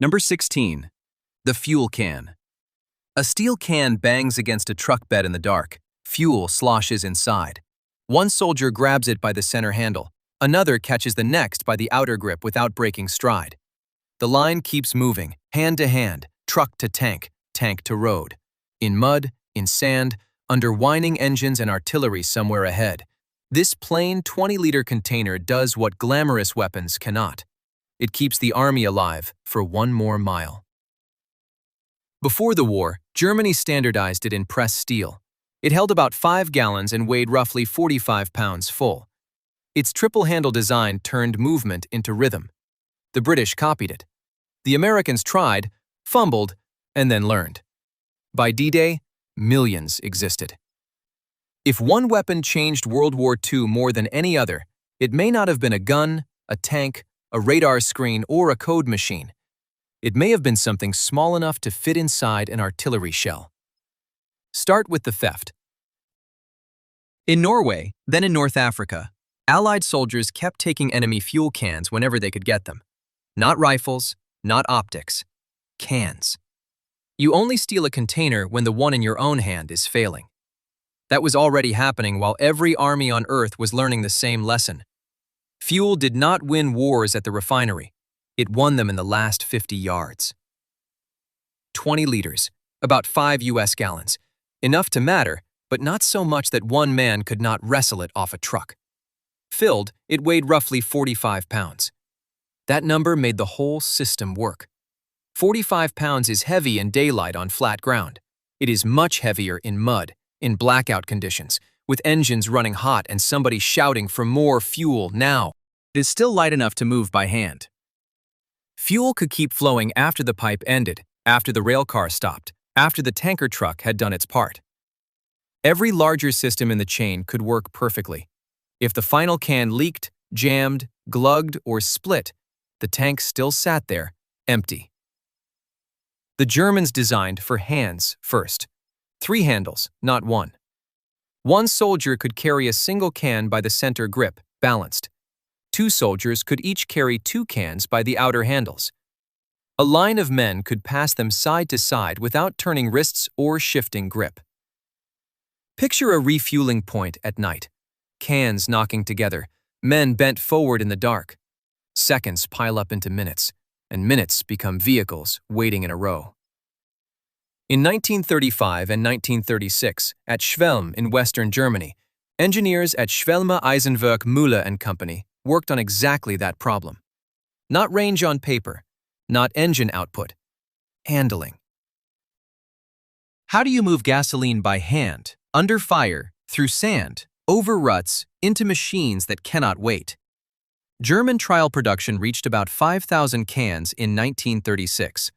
Number 16. The fuel can. A steel can bangs against a truck bed in the dark. Fuel sloshes inside. One soldier grabs it by the center handle. Another catches the next by the outer grip without breaking stride. The line keeps moving, hand to hand, truck to tank, tank to road. In mud, in sand, under whining engines and artillery somewhere ahead. This plain 20-liter container does what glamorous weapons cannot. It keeps the army alive for one more mile. Before the war, Germany standardized it in pressed steel. It held about 5 gallons and weighed roughly 45 pounds full. Its triple-handle design turned movement into rhythm. The British copied it. The Americans tried, fumbled, and then learned. By D-Day, millions existed. If one weapon changed World War II more than any other, it may not have been a gun, a tank, a radar screen, or a code machine. It may have been something small enough to fit inside an artillery shell. Start with the theft. In Norway, then in North Africa, Allied soldiers kept taking enemy fuel cans whenever they could get them. Not rifles, not optics. Cans. You only steal a container when the one in your own hand is failing. That was already happening while every army on Earth was learning the same lesson. Fuel did not win wars at the refinery. It won them in the last 50 yards. 20 liters, about 5 US gallons. Enough to matter, but not so much that one man could not wrestle it off a truck. Filled, it weighed roughly 45 pounds. That number made the whole system work. 45 pounds is heavy in daylight on flat ground. It is much heavier in mud, in blackout conditions, with engines running hot and somebody shouting for more fuel now. It is still light enough to move by hand. Fuel could keep flowing after the pipe ended, after the rail car stopped, after the tanker truck had done its part. Every larger system in the chain could work perfectly. If the final can leaked, jammed, glugged, or split, the tank still sat there, empty. The Germans designed for hands first. 3 handles, not 1. One soldier could carry a single can by the center grip, balanced. 2 soldiers could each carry 2 cans by the outer handles. A line of men could pass them side to side without turning wrists or shifting grip. Picture a refueling point at night. Cans knocking together, men bent forward in the dark. Seconds pile up into minutes, and minutes become vehicles waiting in a row. In 1935 and 1936, at Schwelm in Western Germany, engineers at Schwelmer Eisenwerk Mühle and Company worked on exactly that problem. Not range on paper, not engine output, handling. How do you move gasoline by hand, under fire, through sand, over ruts, into machines that cannot wait? German trial production reached about 5,000 cans in 1936.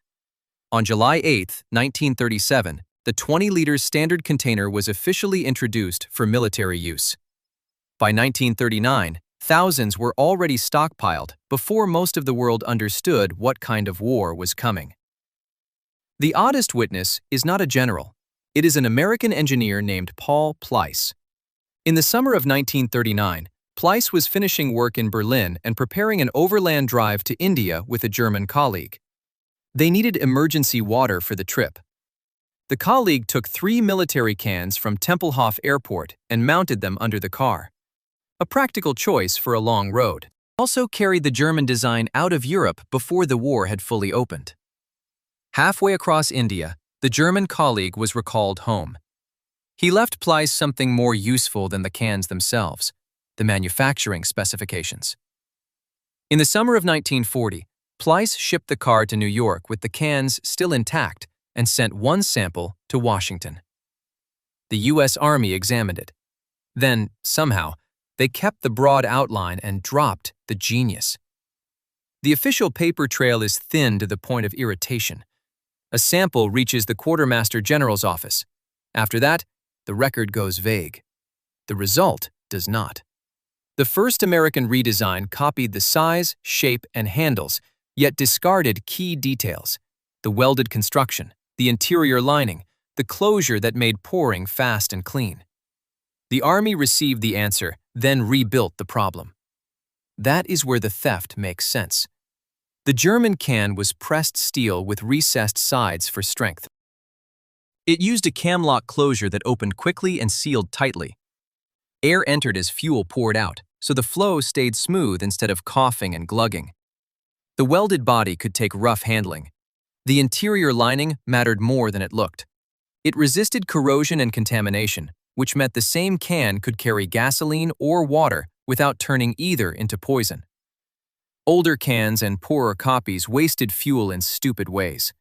On July 8, 1937, the 20-liter standard container was officially introduced for military use. By 1939, thousands were already stockpiled before most of the world understood what kind of war was coming. The oddest witness is not a general. It is an American engineer named Paul Pleiss. In the summer of 1939, Pleiss was finishing work in Berlin and preparing an overland drive to India with a German colleague. They needed emergency water for the trip. The colleague took 3 military cans from Tempelhof Airport and mounted them under the car. A practical choice for a long road. Also carried the German design out of Europe before the war had fully opened. Halfway across India, the German colleague was recalled home. He left Pleiss something more useful than the cans themselves, the manufacturing specifications. In the summer of 1940, Pleiss shipped the car to New York with the cans still intact and sent 1 sample to Washington. The U.S. Army examined it. Then, somehow, they kept the broad outline and dropped the genius. The official paper trail is thin to the point of irritation. A sample reaches the Quartermaster General's office. After that, the record goes vague. The result does not. The first American redesign copied the size, shape, and handles, yet discarded key details: the welded construction, the interior lining, the closure that made pouring fast and clean. The Army received the answer, then rebuilt the problem. That is where the theft makes sense. The German can was pressed steel with recessed sides for strength. It used a camlock closure that opened quickly and sealed tightly. Air entered as fuel poured out, so the flow stayed smooth instead of coughing and glugging. The welded body could take rough handling. The interior lining mattered more than it looked. It resisted corrosion and contamination, which meant the same can could carry gasoline or water without turning either into poison. Older cans and poorer copies wasted fuel in stupid ways.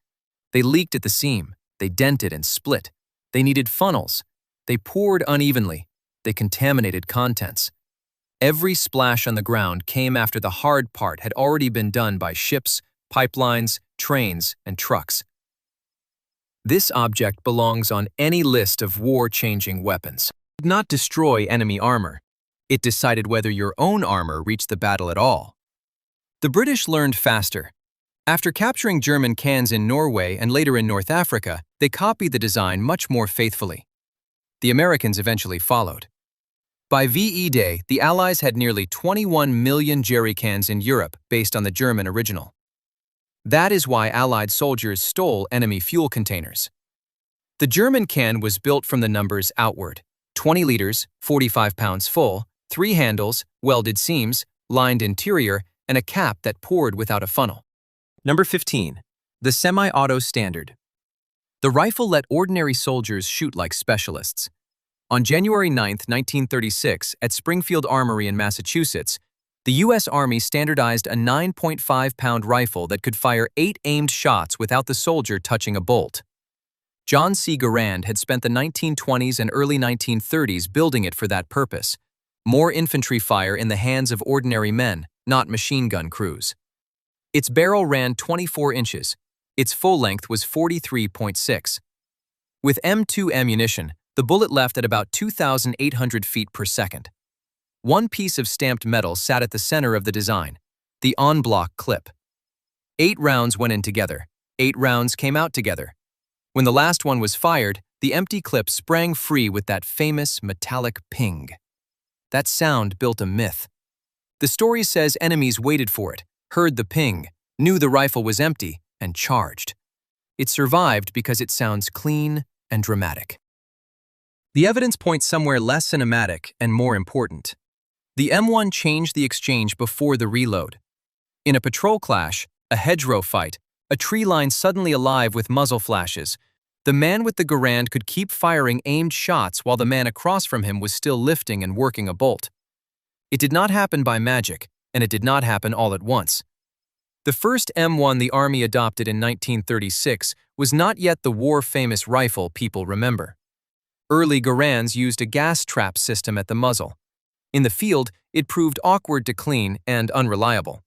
They leaked at the seam, they dented and split. They needed funnels. They poured unevenly. They contaminated contents. Every splash on the ground came after the hard part had already been done by ships, pipelines, trains, and trucks. This object belongs on any list of war-changing weapons. It did not destroy enemy armor. It decided whether your own armor reached the battle at all. The British learned faster. After capturing German cans in Norway and later in North Africa, they copied the design much more faithfully. The Americans eventually followed. By VE Day, the Allies had nearly 21 million jerry cans in Europe based on the German original. That is why Allied soldiers stole enemy fuel containers. The German can was built from the numbers outward: 20 liters, 45 pounds full, 3 handles, welded seams, lined interior, and a cap that poured without a funnel. Number 15. The Semi-Auto Standard. The rifle let ordinary soldiers shoot like specialists. On January 9, 1936, at Springfield Armory in Massachusetts, the U.S. Army standardized a 9.5-pound rifle that could fire 8 aimed shots without the soldier touching a bolt. John C. Garand had spent the 1920s and early 1930s building it for that purpose. More infantry fire in the hands of ordinary men, not machine gun crews. Its barrel ran 24 inches. Its full length was 43.6. With M2 ammunition, the bullet left at about 2,800 feet per second. One piece of stamped metal sat at the center of the design, the en-bloc clip. 8 rounds went in together. 8 rounds came out together. When the last one was fired, the empty clip sprang free with that famous metallic ping. That sound built a myth. The story says enemies waited for it, heard the ping, knew the rifle was empty, and charged. It survived because it sounds clean and dramatic. The evidence points somewhere less cinematic and more important. The M1 changed the exchange before the reload. In a patrol clash, a hedgerow fight, a tree line suddenly alive with muzzle flashes, the man with the Garand could keep firing aimed shots while the man across from him was still lifting and working a bolt. It did not happen by magic, and it did not happen all at once. The first M1 the Army adopted in 1936 was not yet the war-famous rifle people remember. Early Garands used a gas trap system at the muzzle. In the field, it proved awkward to clean and unreliable.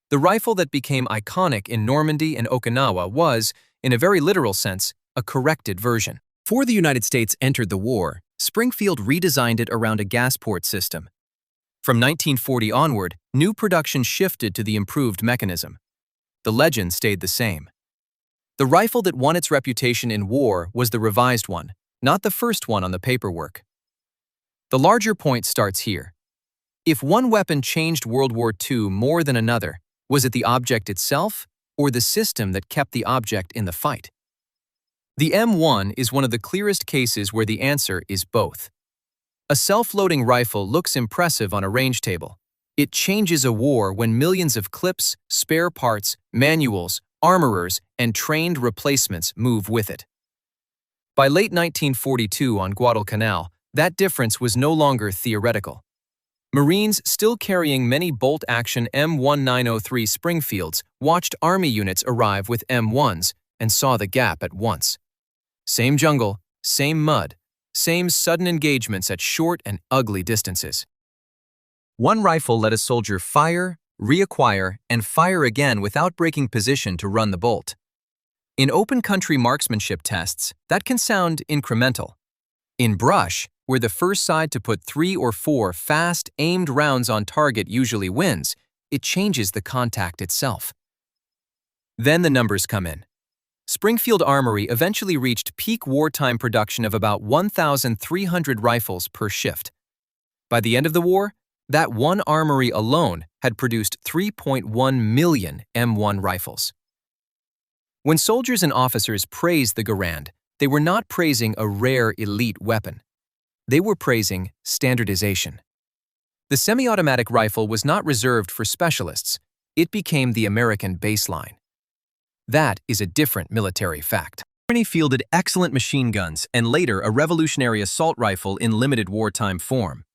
The rifle that became iconic in Normandy and Okinawa was, in a very literal sense, a corrected version. Before the United States entered the war, Springfield redesigned it around a gas port system. From 1940 onward, new production shifted to the improved mechanism. The legend stayed the same. The rifle that won its reputation in war was the revised one, not the first one on the paperwork. The larger point starts here. If one weapon changed World War II more than another, was it the object itself or the system that kept the object in the fight? The M1 is one of the clearest cases where the answer is both. A self-loading rifle looks impressive on a range table. It changes a war when millions of clips, spare parts, manuals, armorers, and trained replacements move with it. By late 1942 on Guadalcanal, that difference was no longer theoretical. Marines still carrying many bolt-action M1903 Springfields watched Army units arrive with M1s and saw the gap at once. Same jungle, same mud, same sudden engagements at short and ugly distances. One rifle let a soldier fire, reacquire, and fire again without breaking position to run the bolt. In open country marksmanship tests, that can sound incremental. In brush, where the first side to put 3 or 4 fast, aimed rounds on target usually wins, it changes the contact itself. Then the numbers come in. Springfield Armory eventually reached peak wartime production of about 1,300 rifles per shift. By the end of the war, That one armory alone had produced 3.1 million M1 rifles. When soldiers and officers praised the Garand, they were not praising a rare elite weapon. They were praising standardization. The semi-automatic rifle was not reserved for specialists. It became the American baseline. That is a different military fact. Germany fielded excellent machine guns and later a revolutionary assault rifle in limited wartime form.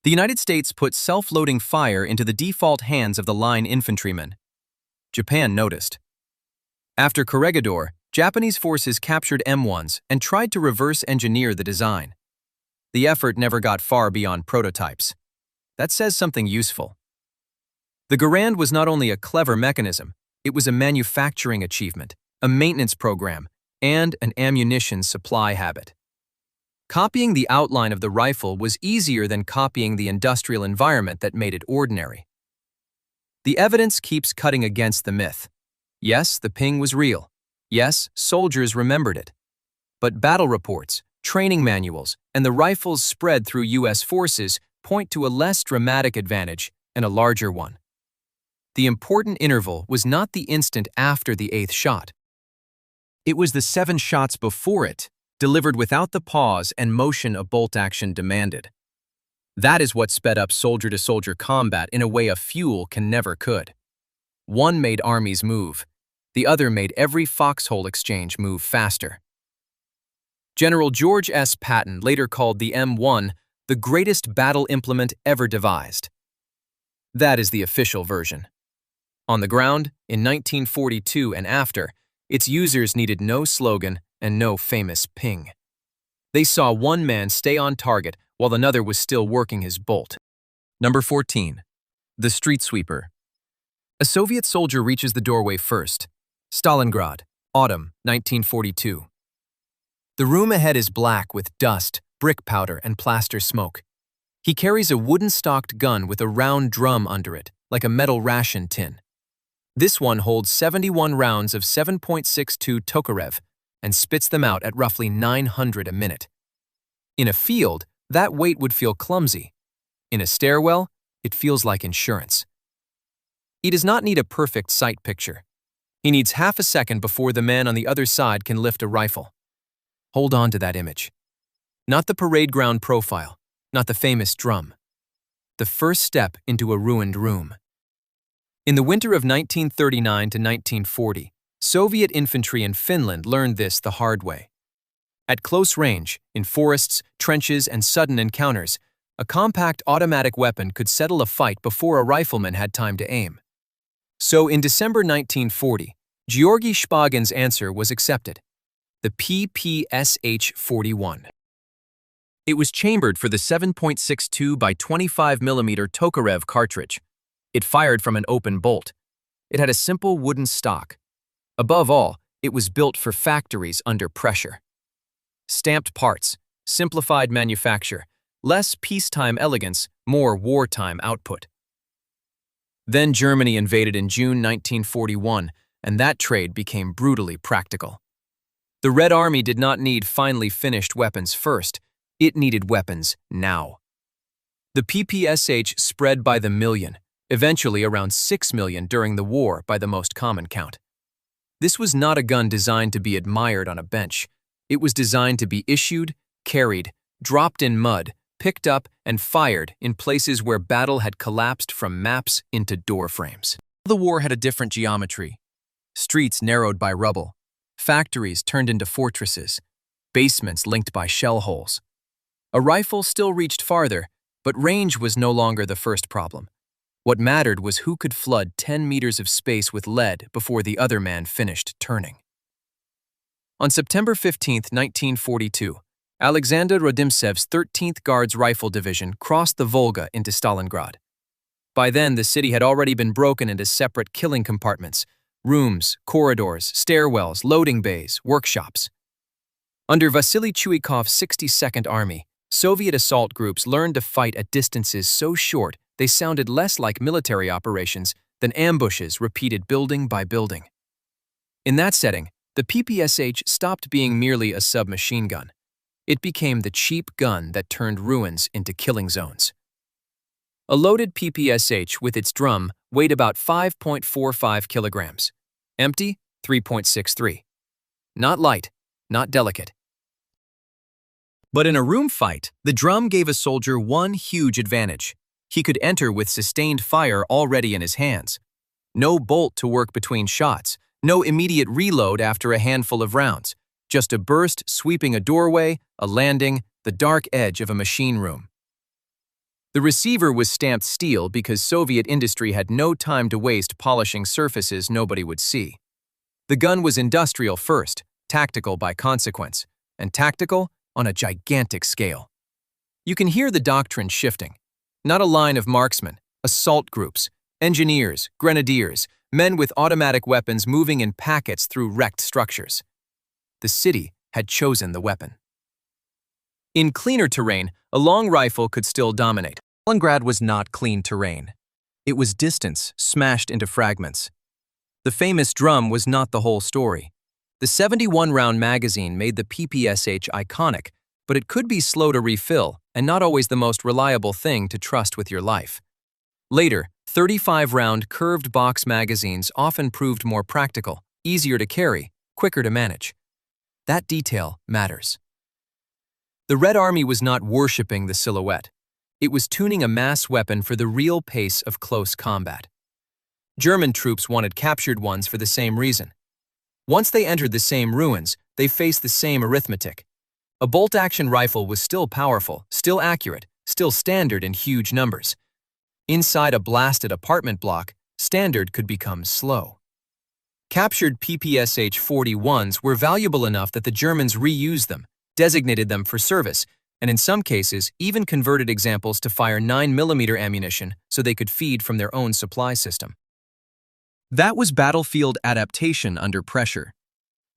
The United States put self-loading fire into the default hands of the line infantrymen. Japan noticed. After Corregidor, Japanese forces captured M1s and tried to reverse engineer the design. The effort never got far beyond prototypes. That says something useful. The Garand was not only a clever mechanism, it was a manufacturing achievement, a maintenance program, and an ammunition supply habit. Copying the outline of the rifle was easier than copying the industrial environment that made it ordinary. The evidence keeps cutting against the myth. Yes, the ping was real. Yes, soldiers remembered it. But battle reports, training manuals, and the rifles spread through U.S. forces point to a less dramatic advantage and a larger one. The important interval was not the instant after the 8th shot. It was the 7 shots before it, delivered without the pause and motion a bolt action demanded. That is what sped up soldier-to-soldier combat in a way a fuel can never could. One made armies move. The other made every foxhole exchange move faster. General George S. Patton later called the M1 the greatest battle implement ever devised. That is the official version. On the ground, in 1942 and after, its users needed no slogan and no famous ping. They saw one man stay on target while another was still working his bolt. Number 14. The street sweeper. A Soviet soldier reaches the doorway first. Stalingrad, autumn 1942. The room ahead is black with dust, brick powder, and plaster smoke. He carries a wooden-stocked gun with a round drum under it, like a metal ration tin. This one holds 71 rounds of 7.62 Tokarev and spits them out at roughly 900 a minute. In a field, that weight would feel clumsy. In a stairwell, it feels like insurance. He does not need a perfect sight picture. He needs half a second before the man on the other side can lift a rifle. Hold on to that image. Not the parade ground profile, not the famous drum. The first step into a ruined room. In the winter of 1939 to 1940, Soviet infantry in Finland learned this the hard way. At close range, in forests, trenches, and sudden encounters, a compact automatic weapon could settle a fight before a rifleman had time to aim. So in December 1940, Georgy Shpagin's answer was accepted. The PPSH-41. It was chambered for the 7.62 by 25 mm Tokarev cartridge. It fired from an open bolt. It had a simple wooden stock. Above all, it was built for factories under pressure. Stamped parts, simplified manufacture, less peacetime elegance, more wartime output. Then Germany invaded in June 1941, and that trade became brutally practical. The Red Army did not need finely finished weapons first. It needed weapons now. The PPSH spread by the million, eventually around 6 million during the war by the most common count. This was not a gun designed to be admired on a bench. It was designed to be issued, carried, dropped in mud, picked up, and fired in places where battle had collapsed from maps into door frames. The war had a different geometry. Streets narrowed by rubble, factories turned into fortresses, basements linked by shell holes. A rifle still reached farther, but range was no longer the first problem. What mattered was who could flood 10 meters of space with lead before the other man finished turning. On September 15, 1942, Alexander Rodimtsev's 13th Guards Rifle Division crossed the Volga into Stalingrad. By then, the city had already been broken into separate killing compartments, rooms, corridors, stairwells, loading bays, workshops. Under Vasily Chuikov's 62nd Army, Soviet assault groups learned to fight at distances so short they sounded less like military operations than ambushes repeated building by building. In that setting, the PPSH stopped being merely a submachine gun. It became the cheap gun that turned ruins into killing zones. A loaded PPSH with its drum weighed about 5.45 kilograms. Empty, 3.63. Not light, not delicate. But in a room fight, the drum gave a soldier one huge advantage. He could enter with sustained fire already in his hands. No bolt to work between shots, no immediate reload after a handful of rounds. Just a burst sweeping a doorway, a landing, the dark edge of a machine room. The receiver was stamped steel because Soviet industry had no time to waste polishing surfaces nobody would see. The gun was industrial first, tactical by consequence, and tactical on a gigantic scale. You can hear the doctrine shifting. Not a line of marksmen, assault groups, engineers, grenadiers, men with automatic weapons moving in packets through wrecked structures. The city had chosen the weapon. In cleaner terrain, a long rifle could still dominate. Stalingrad was not clean terrain. It was distance smashed into fragments. The famous drum was not the whole story. The 71-round magazine made the PPSH iconic, but it could be slow to refill and not always the most reliable thing to trust with your life. Later, 35-round curved box magazines often proved more practical, easier to carry, quicker to manage. That detail matters. The Red Army was not worshipping the silhouette. It was tuning a mass weapon for the real pace of close combat. German troops wanted captured ones for the same reason. Once they entered the same ruins, they faced the same arithmetic. A bolt-action rifle was still powerful, still accurate, still standard in huge numbers. Inside a blasted apartment block, standard could become slow. Captured PPSH-41s were valuable enough that the Germans reused them, designated them for service, and in some cases even converted examples to fire 9mm ammunition so they could feed from their own supply system. That was battlefield adaptation under pressure.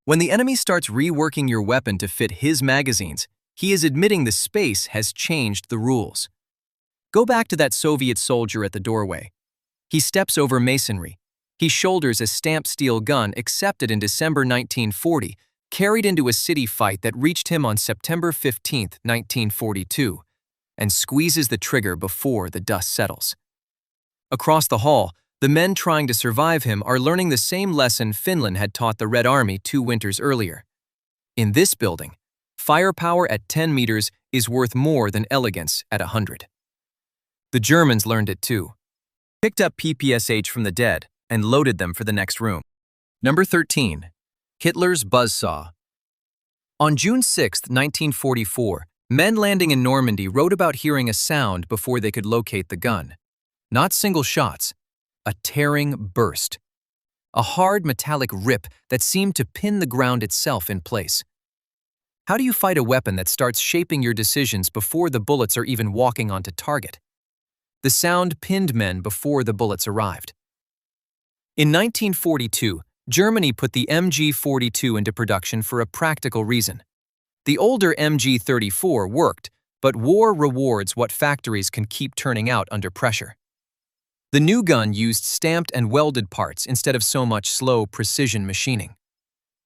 When the enemy starts reworking your weapon to fit his magazines, he is admitting the space has changed the rules. Go back to that Soviet soldier at the doorway. He steps over masonry. He shoulders a stamped steel gun accepted in December 1940, carried into a city fight that reached him on September 15, 1942, and squeezes the trigger before the dust settles. Across the hall, the men trying to survive him are learning the same lesson Finland had taught the Red Army 2 winters earlier. In this building, firepower at 10 meters is worth more than elegance at 100. The Germans learned it too. Picked up PPSH from the dead and loaded them for the next room. Number 13. Hitler's buzzsaw. On June 6, 1944, men landing in Normandy wrote about hearing a sound before they could locate the gun. Not single shots. A tearing burst. A hard metallic rip that seemed to pin the ground itself in place. How do you fight a weapon that starts shaping your decisions before the bullets are even walking onto target? The sound pinned men before the bullets arrived. In 1942, Germany put the MG-42 into production for a practical reason. The older MG-34 worked, but war rewards what factories can keep turning out under pressure. The new gun used stamped and welded parts instead of so much slow precision machining.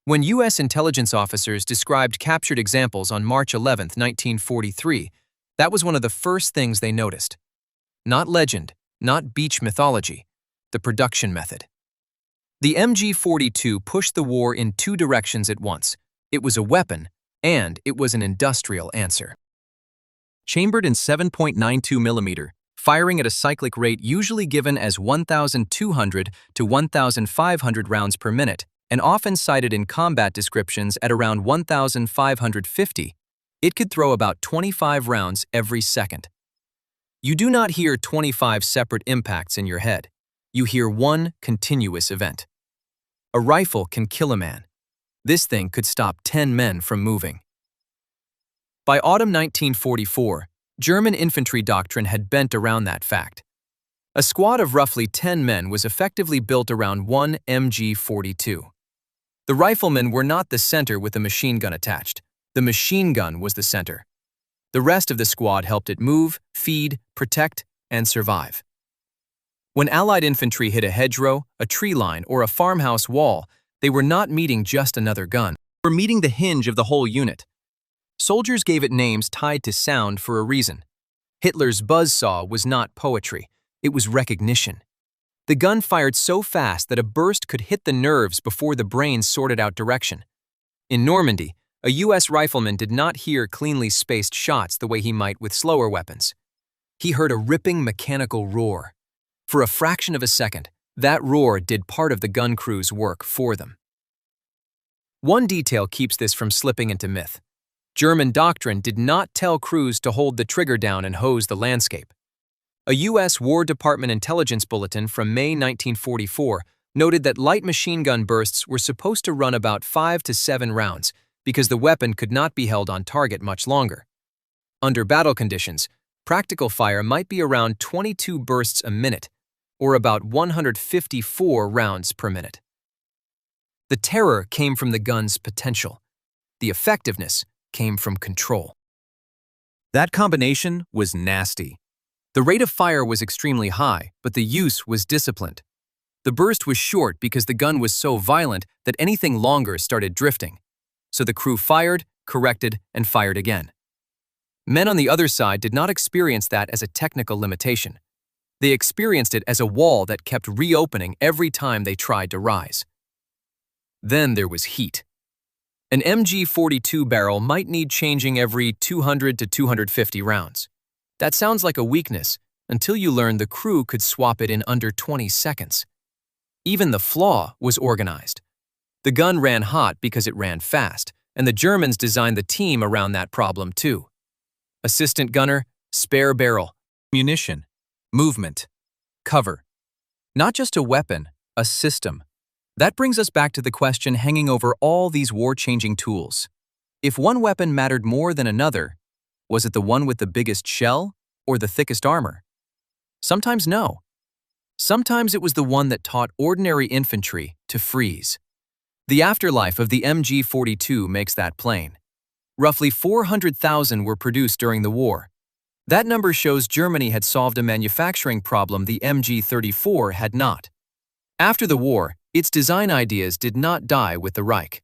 When U.S. intelligence officers described captured examples on March 11, 1943, that was one of the first things they noticed. Not legend, not beach mythology, the production method. The MG-42 pushed the war in 2 directions at once. It was a weapon, and it was an industrial answer. Chambered in 7.92mm, firing at a cyclic rate usually given as 1,200 to 1,500 rounds per minute, and often cited in combat descriptions at around 1,550, it could throw about 25 rounds every second. You do not hear 25 separate impacts in your head. You hear one continuous event. A rifle can kill a man. This thing could stop 10 men from moving. By autumn 1944, German infantry doctrine had bent around that fact. A squad of roughly 10 men was effectively built around one MG-42. The riflemen were not the center with the machine gun attached. The machine gun was the center. The rest of the squad helped it move, feed, protect, and survive. When Allied infantry hit a hedgerow, a tree line, or a farmhouse wall, they were not meeting just another gun. They were meeting the hinge of the whole unit. Soldiers gave it names tied to sound for a reason. Hitler's buzzsaw was not poetry, it was recognition. The gun fired so fast that a burst could hit the nerves before the brain sorted out direction. In Normandy, a U.S. rifleman did not hear cleanly spaced shots the way he might with slower weapons. He heard a ripping mechanical roar. For a fraction of a second, that roar did part of the gun crew's work for them. One detail keeps this from slipping into myth. German doctrine did not tell crews to hold the trigger down and hose the landscape. A U.S. War Department intelligence bulletin from May 1944 noted that light machine gun bursts were supposed to run about 5 to 7 rounds because the weapon could not be held on target much longer. Under battle conditions, practical fire might be around 22 bursts a minute, or about 154 rounds per minute. The terror came from the gun's potential. The effectiveness came from control. That combination was nasty. The rate of fire was extremely high, but the use was disciplined. The burst was short because the gun was so violent that anything longer started drifting. So the crew fired, corrected, and fired again. Men on the other side did not experience that as a technical limitation. They experienced it as a wall that kept reopening every time they tried to rise. Then there was heat. An MG-42 barrel might need changing every 200 to 250 rounds. That sounds like a weakness until you learn the crew could swap it in under 20 seconds. Even the flaw was organized. The gun ran hot because it ran fast, and the Germans designed the team around that problem too. Assistant gunner, spare barrel, munition, movement, cover. Not just a weapon, a system. That brings us back to the question hanging over all these war-changing tools. If one weapon mattered more than another, was it the one with the biggest shell or the thickest armor? Sometimes no. Sometimes it was the one that taught ordinary infantry to freeze. The afterlife of the MG-42 makes that plain. Roughly 400,000 were produced during the war. That number shows Germany had solved a manufacturing problem the MG-34 had not. After the war, its design ideas did not die with the Reich.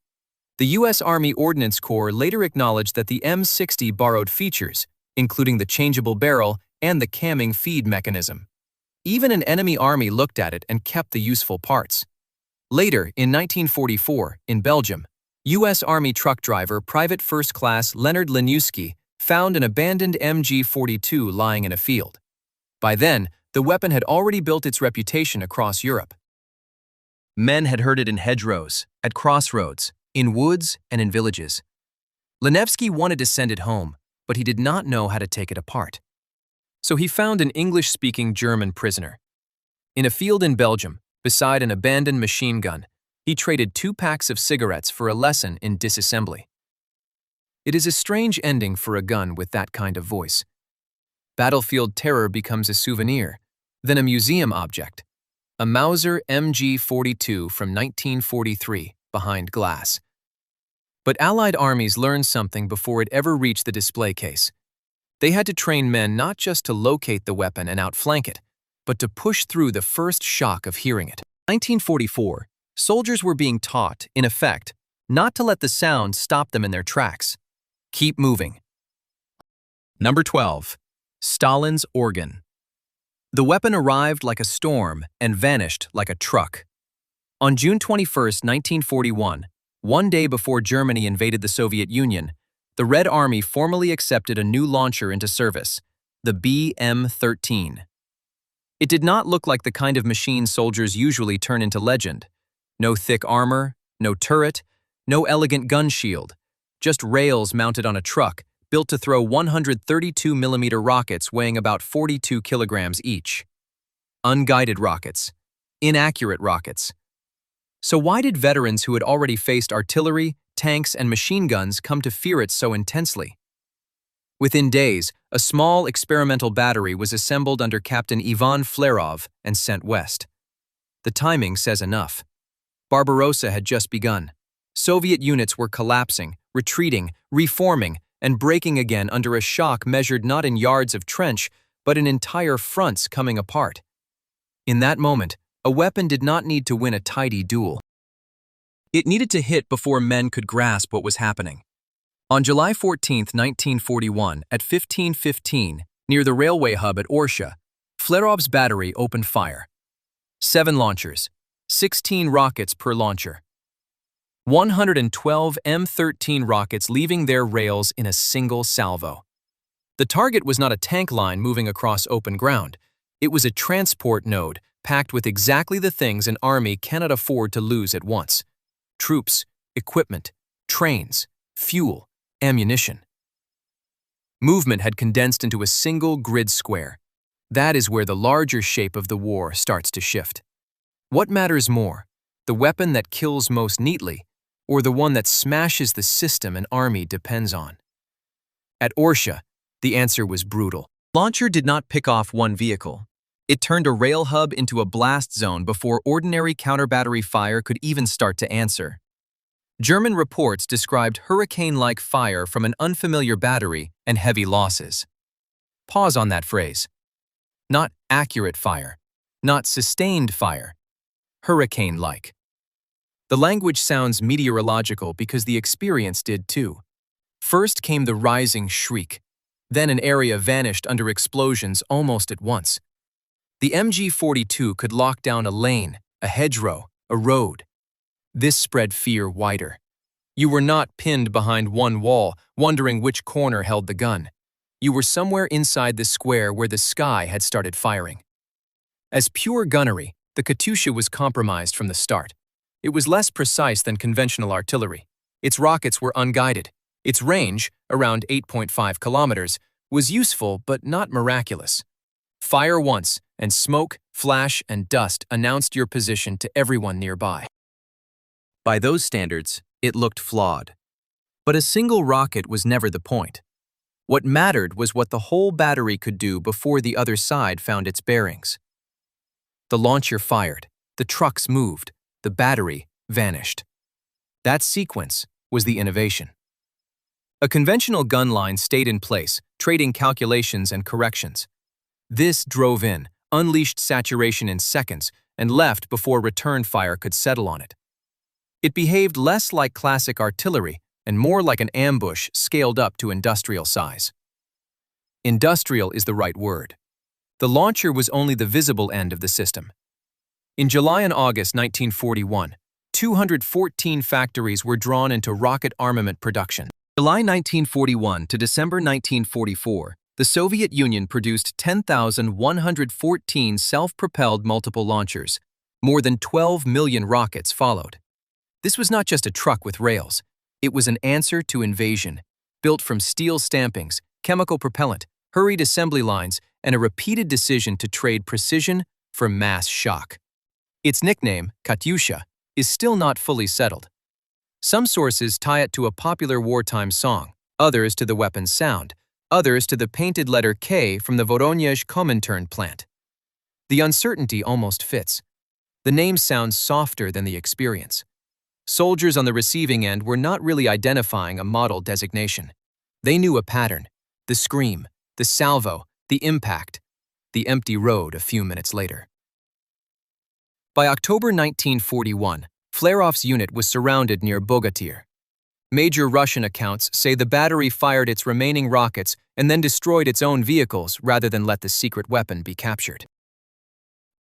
The U.S. Army Ordnance Corps later acknowledged that the M60 borrowed features, including the changeable barrel and the camming feed mechanism. Even an enemy army looked at it and kept the useful parts. Later, in 1944, in Belgium, U.S. Army truck driver Private First Class Leonard Leniewski found an abandoned MG-42 lying in a field. By then, the weapon had already built its reputation across Europe. Men had heard it in hedgerows, at crossroads, in woods, and in villages. Leniewski wanted to send it home, but he did not know how to take it apart. So he found an English-speaking German prisoner. In a field in Belgium, beside an abandoned machine gun, he traded 2 packs of cigarettes for a lesson in disassembly. It is a strange ending for a gun with that kind of voice. Battlefield terror becomes a souvenir, then a museum object. A Mauser MG-42 from 1943 behind glass. But Allied armies learned something before it ever reached the display case. They had to train men not just to locate the weapon and outflank it, but to push through the first shock of hearing it. In 1944, soldiers were being taught, in effect, not to let the sound stop them in their tracks. Keep moving. Number 12. Stalin's organ. The weapon arrived like a storm and vanished like a truck. On June 21, 1941, one day before Germany invaded the Soviet Union, the Red Army formally accepted a new launcher into service, the BM-13. It did not look like the kind of machine soldiers usually turn into legend. No thick armor, no turret, no elegant gun shield, just rails mounted on a truck built to throw 132mm rockets weighing about 42 kilograms each. Unguided rockets. Inaccurate rockets. So why did veterans who had already faced artillery, tanks, and machine guns come to fear it so intensely? Within days, a small experimental battery was assembled under Captain Ivan Flerov and sent west. The timing says enough. Barbarossa had just begun. Soviet units were collapsing, retreating, reforming, and breaking again under a shock measured not in yards of trench, but in entire fronts coming apart. In that moment, a weapon did not need to win a tidy duel. It needed to hit before men could grasp what was happening. On July 14, 1941, at 15:15, Near the railway hub at Orsha, Flerov's battery opened fire. 7 launchers, 16 rockets per launcher. 112 M13 rockets leaving their rails in a single salvo. The target was not a tank line moving across open ground. It was a transport node packed with exactly the things an army cannot afford to lose at once: troops, equipment, trains, fuel, ammunition. Movement had condensed into a single grid square. That is where the larger shape of the war starts to shift. What matters more, the weapon that kills most neatly, or the one that smashes the system an army depends on? At Orsha, the answer was brutal. The launcher did not pick off one vehicle. It turned a rail hub into a blast zone before ordinary counter-battery fire could even start to answer. German reports described hurricane-like fire from an unfamiliar battery and heavy losses. Pause on that phrase. Not accurate fire, not sustained fire, hurricane-like. The language sounds meteorological because the experience did too. First came the rising shriek. Then an area vanished under explosions almost at once. The MG-42 could lock down a lane, a hedgerow, a road. This spread fear wider. You were not pinned behind one wall, wondering which corner held the gun. You were somewhere inside the square where the sky had started firing. As pure gunnery, the Katyusha was compromised from the start. It was less precise than conventional artillery. Its rockets were unguided. Its range, around 8.5 kilometers, was useful but not miraculous. Fire once, and smoke, flash, and dust announced your position to everyone nearby. By those standards, it looked flawed. But a single rocket was never the point. What mattered was what the whole battery could do before the other side found its bearings. The launcher fired, the trucks moved, the battery vanished. That sequence was the innovation. A conventional gun line stayed in place, trading calculations and corrections. This drove in, unleashed saturation in seconds, and left before return fire could settle on it. It behaved less like classic artillery and more like an ambush scaled up to industrial size. Industrial is the right word. The launcher was only the visible end of the system. In July and August 1941, 214 factories were drawn into rocket armament production. July 1941 to December 1944, the Soviet Union produced 10,114 self-propelled multiple launchers. More than 12 million rockets followed. This was not just a truck with rails. It was an answer to invasion, built from steel stampings, chemical propellant, hurried assembly lines, and a repeated decision to trade precision for mass shock. Its nickname, Katyusha, is still not fully settled. Some sources tie it to a popular wartime song, others to the weapon's sound, others to the painted letter K from the Voronezh Comintern plant. The uncertainty almost fits. The name sounds softer than the experience. Soldiers on the receiving end were not really identifying a model designation. They knew a pattern: the scream, the salvo, the impact, the empty road a few minutes later. By October 1941, Flerov's unit was surrounded near Bogatyr. Major Russian accounts say the battery fired its remaining rockets and then destroyed its own vehicles rather than let the secret weapon be captured.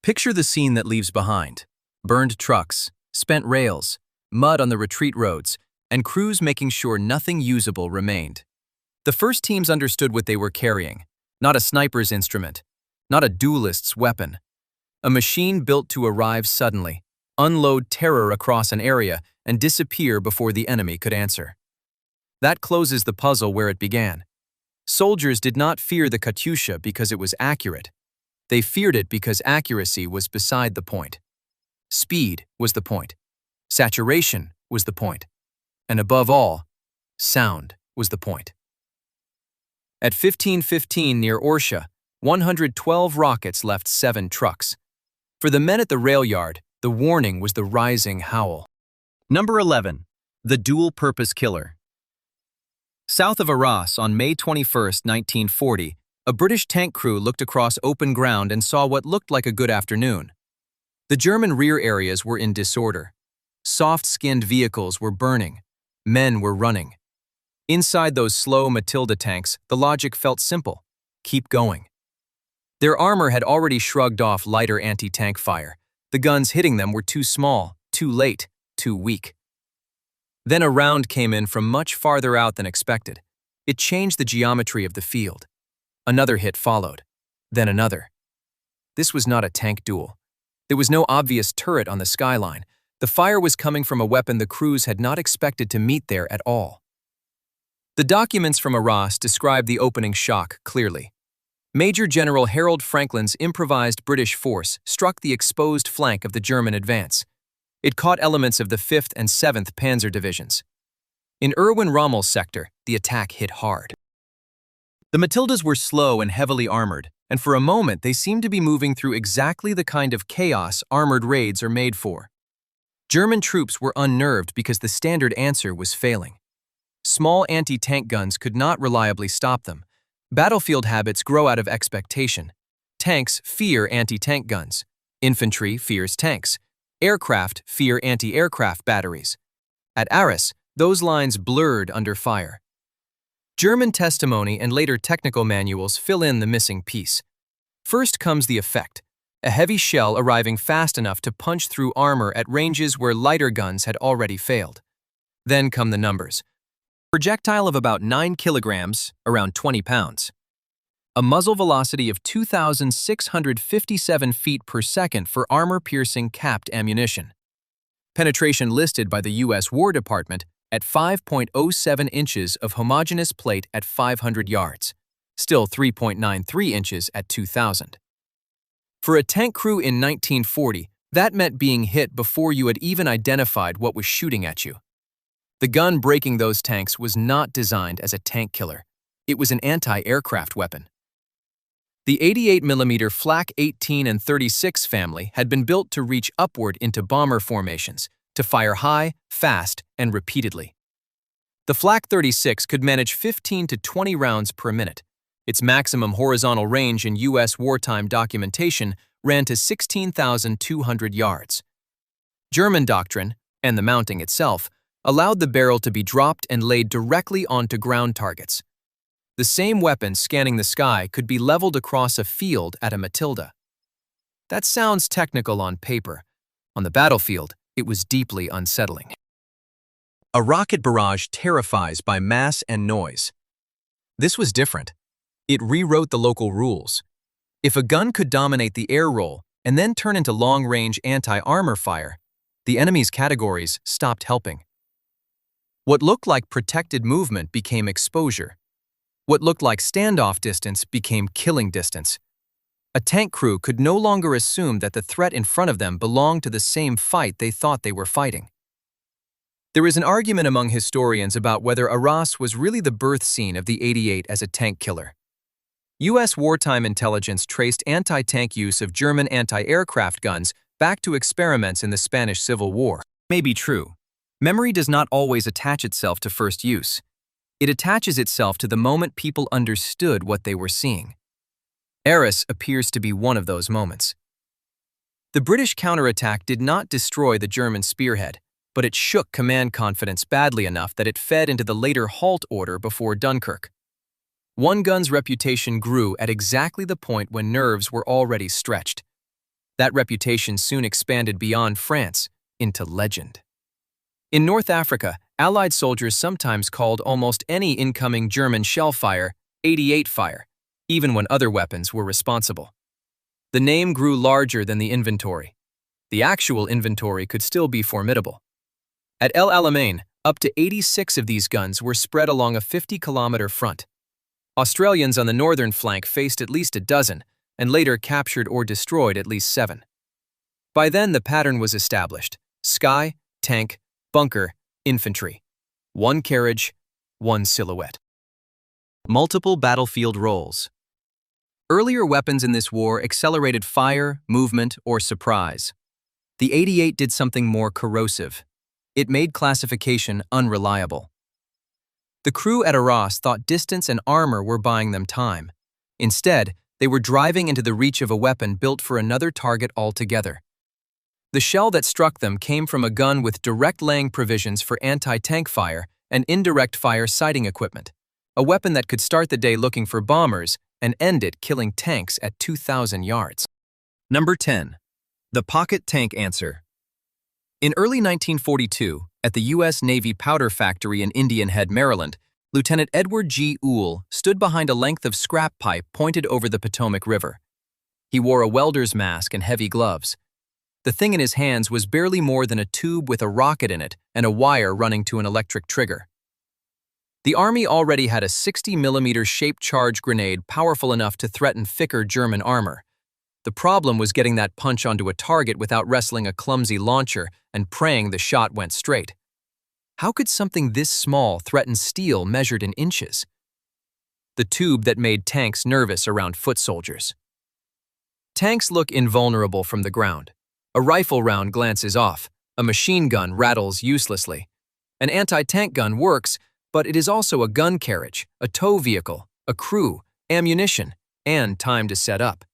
Picture the scene that leaves behind: burned trucks, spent rails, mud on the retreat roads, and crews making sure nothing usable remained. The first teams understood what they were carrying: not a sniper's instrument, not a duelist's weapon. A machine built to arrive suddenly, unload terror across an area, and disappear before the enemy could answer. That closes the puzzle where it began. Soldiers did not fear the Katyusha because it was accurate. They feared it because accuracy was beside the point. Speed was the point. Saturation was the point. And above all, sound was the point. At 15:15 near Orsha, 112 rockets left 7 trucks. For the men at the rail yard, the warning was the rising howl. Number 11. The dual-purpose killer. South of Arras on May 21, 1940, a British tank crew looked across open ground and saw what looked like a good afternoon. The German rear areas were in disorder. Soft-skinned vehicles were burning. Men were running. Inside those slow Matilda tanks, the logic felt simple. keep going. Their armor had already shrugged off lighter anti-tank fire. The guns hitting them were too small, too late, too weak. Then a round came in from much farther out than expected. It changed the geometry of the field. Another hit followed, then another. This was not a tank duel. There was no obvious turret on the skyline. The fire was coming from a weapon the crews had not expected to meet there at all. The documents from Arras describe the opening shock clearly. Major General Harold Franklin's improvised British force struck the exposed flank of the German advance. It caught elements of the 5th and 7th Panzer Divisions. In Erwin Rommel's sector, the attack hit hard. The Matildas were slow and heavily armored, and for a moment they seemed to be moving through exactly the kind of chaos armored raids are made for. German troops were unnerved because the standard answer was failing. Small anti-tank guns could not reliably stop them. Battlefield habits grow out of expectation. Tanks fear anti-tank guns. Infantry fears tanks. Aircraft fear anti-aircraft batteries. At Arras, those lines blurred under fire. German testimony and later technical manuals fill in the missing piece. First comes the effect, a heavy shell arriving fast enough to punch through armor at ranges where lighter guns had already failed. Then come the numbers. Projectile of about 9 kilograms, around 20 pounds. A muzzle velocity of 2,657 feet per second for armor-piercing capped ammunition. Penetration listed by the U.S. War Department at 5.07 inches of homogeneous plate at 500 yards, still 3.93 inches at 2,000. For a tank crew in 1940, that meant being hit before you had even identified what was shooting at you. The gun breaking those tanks was not designed as a tank killer. It was an anti-aircraft weapon. The 88mm Flak 18 and 36 family had been built to reach upward into bomber formations, to fire high, fast, and repeatedly. The Flak 36 could manage 15 to 20 rounds per minute. Its maximum horizontal range in U.S. wartime documentation ran to 16,200 yards. German doctrine, and the mounting itself, allowed the barrel to be dropped and laid directly onto ground targets. The same weapon scanning the sky could be leveled across a field at a Matilda. That sounds technical on paper. On the battlefield, it was deeply unsettling. A rocket barrage terrifies by mass and noise. This was different. It rewrote the local rules. If a gun could dominate the air roll and then turn into long-range anti-armor fire, the enemy's categories stopped helping. What looked like protected movement became exposure. What looked like standoff distance became killing distance. A tank crew could no longer assume that the threat in front of them belonged to the same fight they thought they were fighting. There is an argument among historians about whether Arras was really the birth scene of the 88 as a tank killer. U.S. wartime intelligence traced anti-tank use of German anti-aircraft guns back to experiments in the Spanish Civil War. May be true. Memory does not always attach itself to first use. It attaches itself to the moment people understood what they were seeing. Arras appears to be one of those moments. The British counterattack did not destroy the German spearhead, but it shook command confidence badly enough that it fed into the later halt order before Dunkirk. One gun's reputation grew at exactly the point when nerves were already stretched. That reputation soon expanded beyond France into legend. In North Africa, Allied soldiers sometimes called almost any incoming German shell fire 88 fire, even when other weapons were responsible. The name grew larger than the inventory. The actual inventory could still be formidable. At El Alamein, up to 86 of these guns were spread along a 50-kilometer front. Australians on the northern flank faced at least a dozen, and later captured or destroyed at least 7. By then, the pattern was established: sky, tank, bunker, infantry. One carriage, one silhouette. Multiple battlefield roles. Earlier weapons in this war accelerated fire, movement, or surprise. The 88 did something more corrosive. It made classification unreliable. The crew at Arras thought distance and armor were buying them time. Instead, they were driving into the reach of a weapon built for another target altogether. The shell that struck them came from a gun with direct laying provisions for anti-tank fire and indirect fire sighting equipment, a weapon that could start the day looking for bombers and end it killing tanks at 2,000 yards. Number 10. The pocket tank answer. In early 1942, at the U.S. Navy powder factory in Indian Head, Maryland, Lieutenant Edward G. Uhl stood behind a length of scrap pipe pointed over the Potomac River. He wore a welder's mask and heavy gloves. The thing in his hands was barely more than a tube with a rocket in it and a wire running to an electric trigger. The Army already had a 60mm shaped charge grenade powerful enough to threaten thicker German armor. The problem was getting that punch onto a target without wrestling a clumsy launcher and praying the shot went straight. How could something this small threaten steel measured in inches? The tube that made tanks nervous around foot soldiers. Tanks look invulnerable from the ground. A rifle round glances off. A machine gun rattles uselessly. An anti-tank gun works, but it is also a gun carriage, a tow vehicle, a crew, ammunition, and time to set up.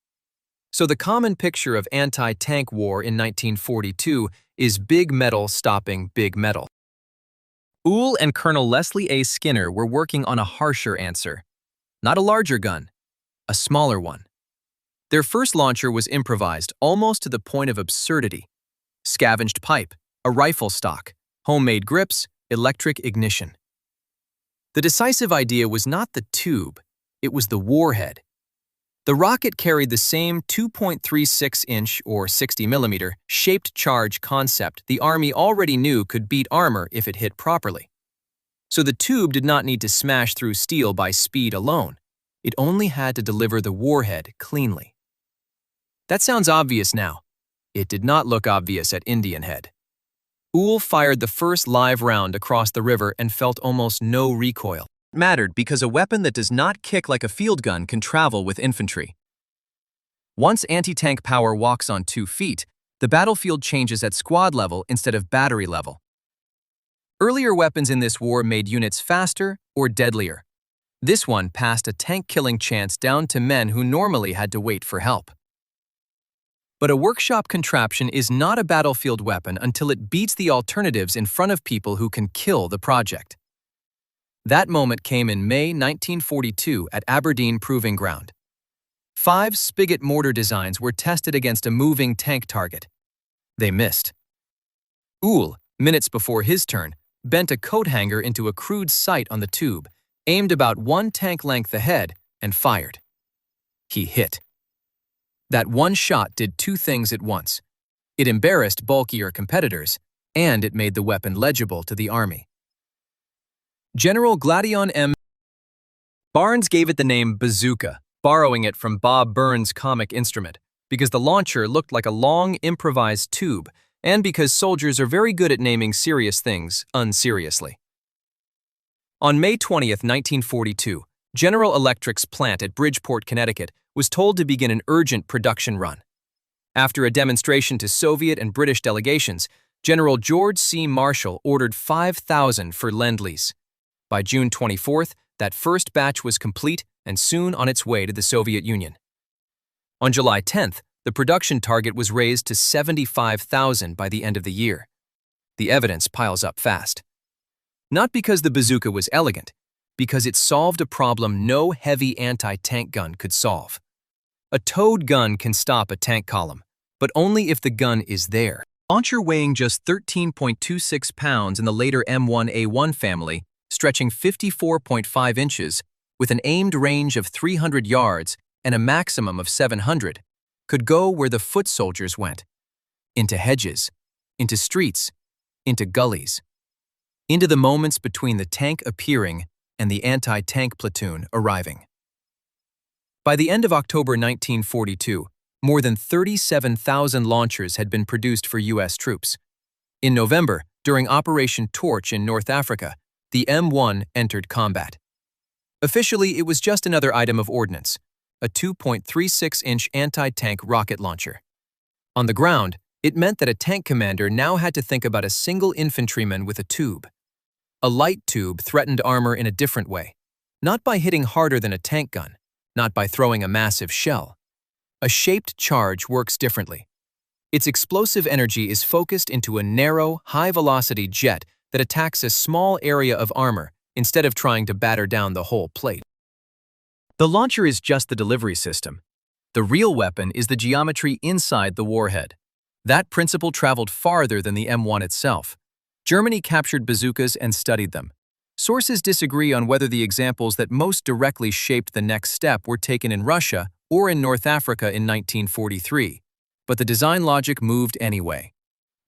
So the common picture of anti-tank war in 1942 is big metal stopping big metal. Uhl and Colonel Leslie A. Skinner were working on a harsher answer. Not a larger gun, a smaller one. Their first launcher was improvised almost to the point of absurdity. Scavenged pipe, a rifle stock, homemade grips, electric ignition. The decisive idea was not the tube, it was the warhead. The rocket carried the same 2.36-inch or 60mm shaped charge concept the Army already knew could beat armor if it hit properly. So the tube did not need to smash through steel by speed alone. It only had to deliver the warhead cleanly. That sounds obvious now. It did not look obvious at Indian Head. Uhl fired the first live round across the river and felt almost no recoil. It mattered because a weapon that does not kick like a field gun can travel with infantry. Once anti-tank power walks on 2 feet, the battlefield changes at squad level instead of battery level. Earlier weapons in this war made units faster or deadlier. This one passed a tank-killing chance down to men who normally had to wait for help. But a workshop contraption is not a battlefield weapon until it beats the alternatives in front of people who can kill the project. That moment came in May 1942 at Aberdeen Proving Ground. 5 spigot mortar designs were tested against a moving tank target. They missed. Uhl, minutes before his turn, bent a coat hanger into a crude sight on the tube, aimed about 1 tank length ahead, and fired. He hit. That one shot did 2 things at once. It embarrassed bulkier competitors, and it made the weapon legible to the Army. General Gladion M. Barnes gave it the name bazooka, borrowing it from Bob Burns' comic instrument, because the launcher looked like a long, improvised tube, and because soldiers are very good at naming serious things unseriously. On May 20, 1942, General Electric's plant at Bridgeport, Connecticut, was told to begin an urgent production run. After a demonstration to Soviet and British delegations, General George C. Marshall ordered 5,000 for Lend-Lease. By June 24th, that first batch was complete and soon on its way to the Soviet Union. On July 10th, the production target was raised to 75,000 by the end of the year. The evidence piles up fast. Not because the bazooka was elegant, because it solved a problem no heavy anti-tank gun could solve. A towed gun can stop a tank column, but only if the gun is there. Launcher weighing just 13.26 pounds in the later M1A1 family, stretching 54.5 inches, with an aimed range of 300 yards and a maximum of 700, could go where the foot soldiers went. Into hedges, into streets, into gullies. Into the moments between the tank appearing and the anti-tank platoon arriving. By the end of October 1942, more than 37,000 launchers had been produced for U.S. troops. In November, during Operation Torch in North Africa, the M1 entered combat. Officially, it was just another item of ordnance, a 2.36-inch anti-tank rocket launcher. On the ground, it meant that a tank commander now had to think about a single infantryman with a tube. A light tube threatened armor in a different way, not by hitting harder than a tank gun, not by throwing a massive shell. A shaped charge works differently. Its explosive energy is focused into a narrow, high-velocity jet that attacks a small area of armor instead of trying to batter down the whole plate. The launcher is just the delivery system. The real weapon is the geometry inside the warhead. That principle traveled farther than the M1 itself. Germany captured bazookas and studied them. Sources disagree on whether the examples that most directly shaped the next step were taken in Russia or in North Africa in 1943, but the design logic moved anyway.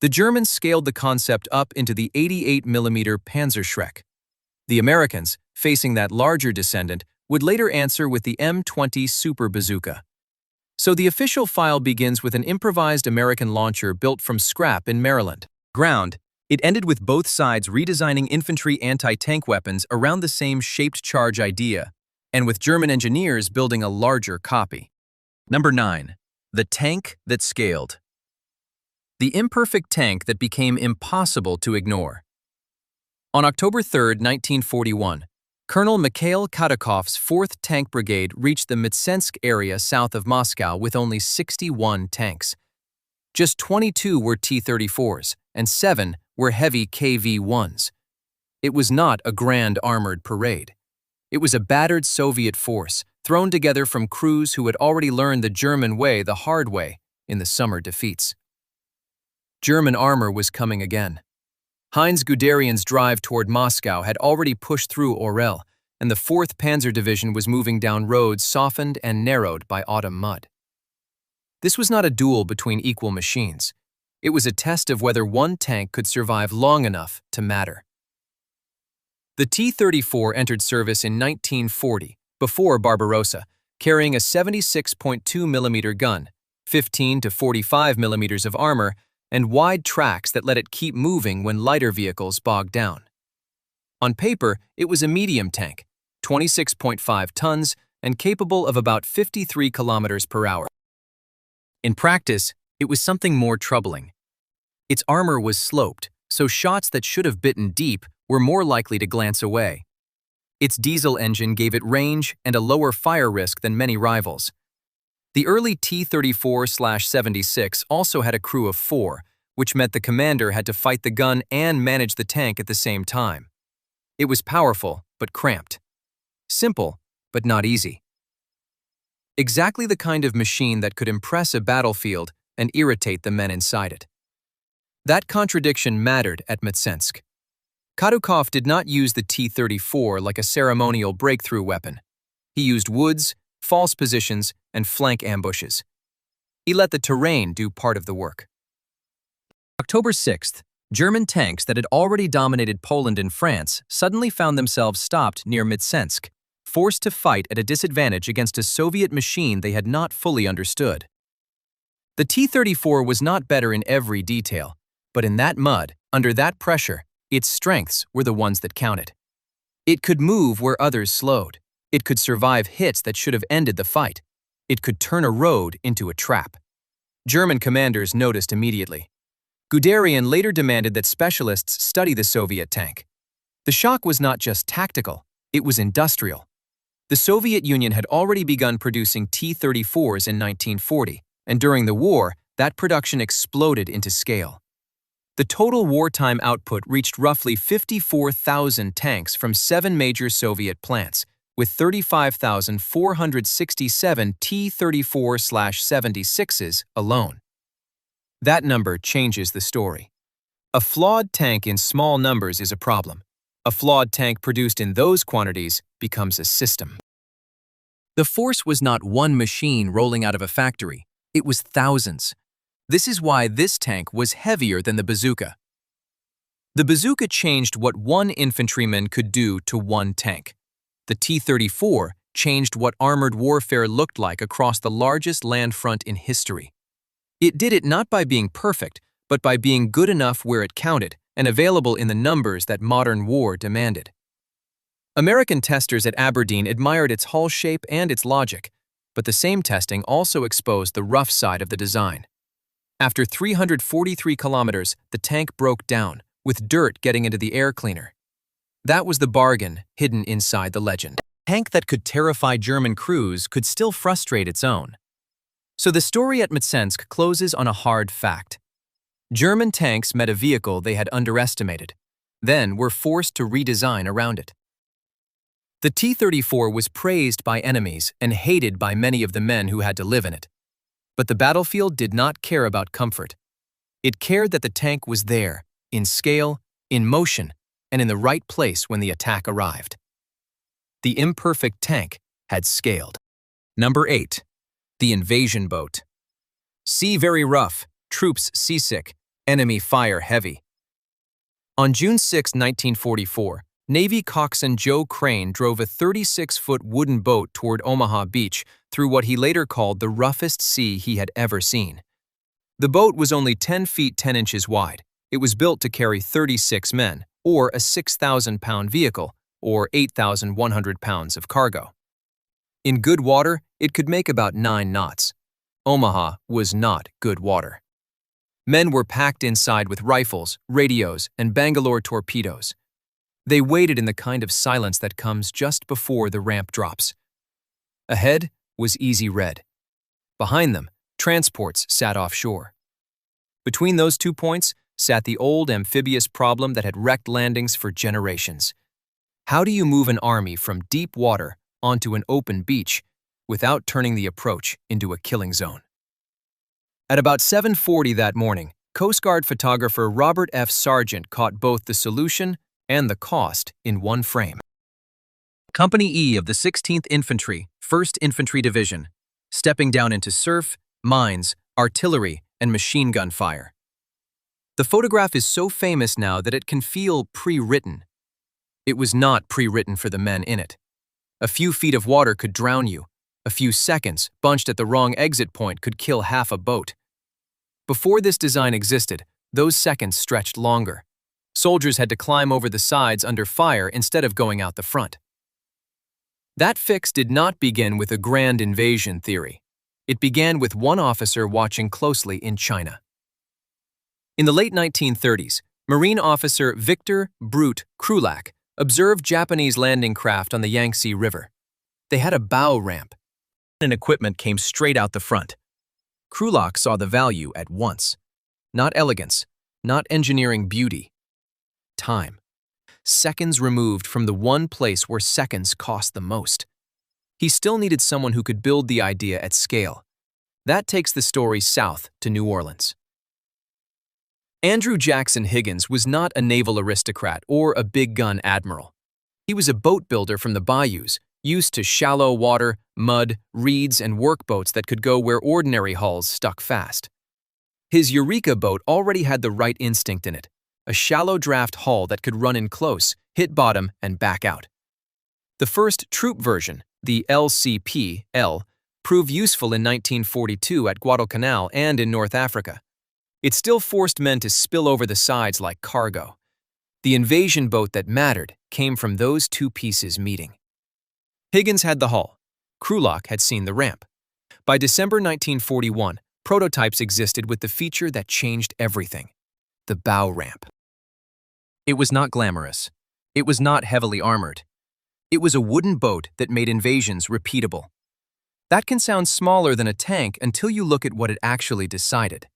The Germans scaled the concept up into the 88mm Panzerschreck. The Americans, facing that larger descendant, would later answer with the M20 Super Bazooka. So the official file begins with an improvised American launcher built from scrap in Maryland. Ground, it ended with both sides redesigning infantry anti-tank weapons around the same shaped charge idea, and with German engineers building a larger copy. Number 9. The tank that scaled. The imperfect tank that became impossible to ignore. On October 3, 1941, Colonel Mikhail Katyusha's 4th Tank Brigade reached the Mtsensk area south of Moscow with only 61 tanks. Just 22 were T-34s, and 7 were heavy KV-1s. It was not a grand armored parade. It was a battered Soviet force, thrown together from crews who had already learned the German way the hard way in the summer defeats. German armor was coming again. Heinz Guderian's drive toward Moscow had already pushed through Orel, and the 4th Panzer Division was moving down roads softened and narrowed by autumn mud. This was not a duel between equal machines. It was a test of whether one tank could survive long enough to matter. The T-34 entered service in 1940, before Barbarossa, carrying a 76.2mm gun, 15 to 45mm of armor, and wide tracks that let it keep moving when lighter vehicles bogged down. On paper, it was a medium tank, 26.5 tons, and capable of about 53 kilometers per hour. In practice, it was something more troubling. Its armor was sloped, so shots that should have bitten deep were more likely to glance away. Its diesel engine gave it range and a lower fire risk than many rivals. The early T-34/76 also had a crew of 4, which meant the commander had to fight the gun and manage the tank at the same time. It was powerful, but cramped. Simple, but not easy. Exactly the kind of machine that could impress a battlefield and irritate the men inside it. That contradiction mattered at Mtsensk. Katyusha did not use the T-34 like a ceremonial breakthrough weapon. He used woods, false positions, and flank ambushes. He let the terrain do part of the work. October 6th, German tanks that had already dominated Poland and France suddenly found themselves stopped near Mtsensk, forced to fight at a disadvantage against a Soviet machine they had not fully understood. The T-34 was not better in every detail, but in that mud, under that pressure, its strengths were the ones that counted. It could move where others slowed. It could survive hits that should have ended the fight. It could turn a road into a trap. German commanders noticed immediately. Guderian later demanded that specialists study the Soviet tank. The shock was not just tactical, it was industrial. The Soviet Union had already begun producing T-34s in 1940, and during the war, that production exploded into scale. The total wartime output reached roughly 54,000 tanks from 7 major Soviet plants, with 35,467 T-34/76s alone. That number changes the story. A flawed tank in small numbers is a problem. A flawed tank produced in those quantities becomes a system. The force was not one machine rolling out of a factory. It was thousands. This is why this tank was heavier than the bazooka. The bazooka changed what one infantryman could do to one tank. The T-34 changed what armored warfare looked like across the largest land front in history. It did it not by being perfect, but by being good enough where it counted and available in the numbers that modern war demanded. American testers at Aberdeen admired its hull shape and its logic, but the same testing also exposed the rough side of the design. After 343 kilometers, the tank broke down, with dirt getting into the air cleaner. That was the bargain hidden inside the legend. A tank that could terrify German crews could still frustrate its own. So the story at Mtsensk closes on a hard fact. German tanks met a vehicle they had underestimated, then were forced to redesign around it. The T-34 was praised by enemies and hated by many of the men who had to live in it. But the battlefield did not care about comfort. It cared that the tank was there, in scale, in motion, and in the right place when the attack arrived. The imperfect tank had scaled. Number 8. The invasion boat. Sea very rough, troops seasick, enemy fire heavy. On June 6, 1944, Navy coxswain Joe Crane drove a 36-foot wooden boat toward Omaha Beach through what he later called the roughest sea he had ever seen. The boat was only 10 feet 10 inches wide. It was built to carry 36 men, or a 6,000-pound vehicle, or 8,100 pounds of cargo. In good water, it could make about 9 knots. Omaha was not good water. Men were packed inside with rifles, radios, and Bangalore torpedoes. They waited in the kind of silence that comes just before the ramp drops. Ahead was Easy Red. Behind them, transports sat offshore. Between those 2 points sat the old amphibious problem that had wrecked landings for generations. How do you move an army from deep water onto an open beach without turning the approach into a killing zone? At about 7:40 that morning, Coast Guard photographer Robert F. Sargent caught both the solution and the cost in one frame. Company E of the 16th Infantry, 1st Infantry Division, stepping down into surf, mines, artillery, and machine gun fire. The photograph is so famous now that it can feel pre-written. It was not pre-written for the men in it. A few feet of water could drown you. A few seconds, bunched at the wrong exit point, could kill half a boat. Before this design existed, those seconds stretched longer. Soldiers had to climb over the sides under fire instead of going out the front. That fix did not begin with a grand invasion theory. It began with one officer watching closely in China. In the late 1930s, Marine officer Victor Brute Krulak observed Japanese landing craft on the Yangtze River. They had a bow ramp, and equipment came straight out the front. Krulak saw the value at once. Not elegance, not engineering beauty. Time. Seconds removed from the one place where seconds cost the most. He still needed someone who could build the idea at scale. That takes the story south to New Orleans. Andrew Jackson Higgins was not a naval aristocrat or a big-gun admiral. He was a boat builder from the bayous, used to shallow water, mud, reeds, and workboats that could go where ordinary hulls stuck fast. His Eureka boat already had the right instinct in it. A shallow draft hull that could run in close, hit bottom, and back out. The first troop version, the LCP-L, proved useful in 1942 at Guadalcanal and in North Africa. It still forced men to spill over the sides like cargo. The invasion boat that mattered came from those 2 pieces meeting. Higgins had the hull. Krulak had seen the ramp. By December 1941, prototypes existed with the feature that changed everything: the bow ramp. It was not glamorous. It was not heavily armored. It was a wooden boat that made invasions repeatable. That can sound smaller than a tank until you look at what it actually decided.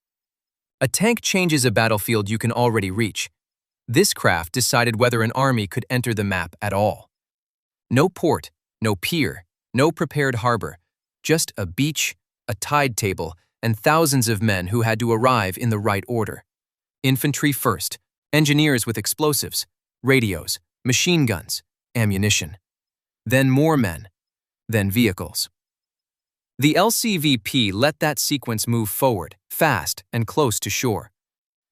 A tank changes a battlefield you can already reach. This craft decided whether an army could enter the map at all. No port, no pier, no prepared harbor, just a beach, a tide table, and thousands of men who had to arrive in the right order. Infantry first, engineers with explosives, radios, machine guns, ammunition. Then more men, then vehicles. The LCVP let that sequence move forward, fast and close to shore.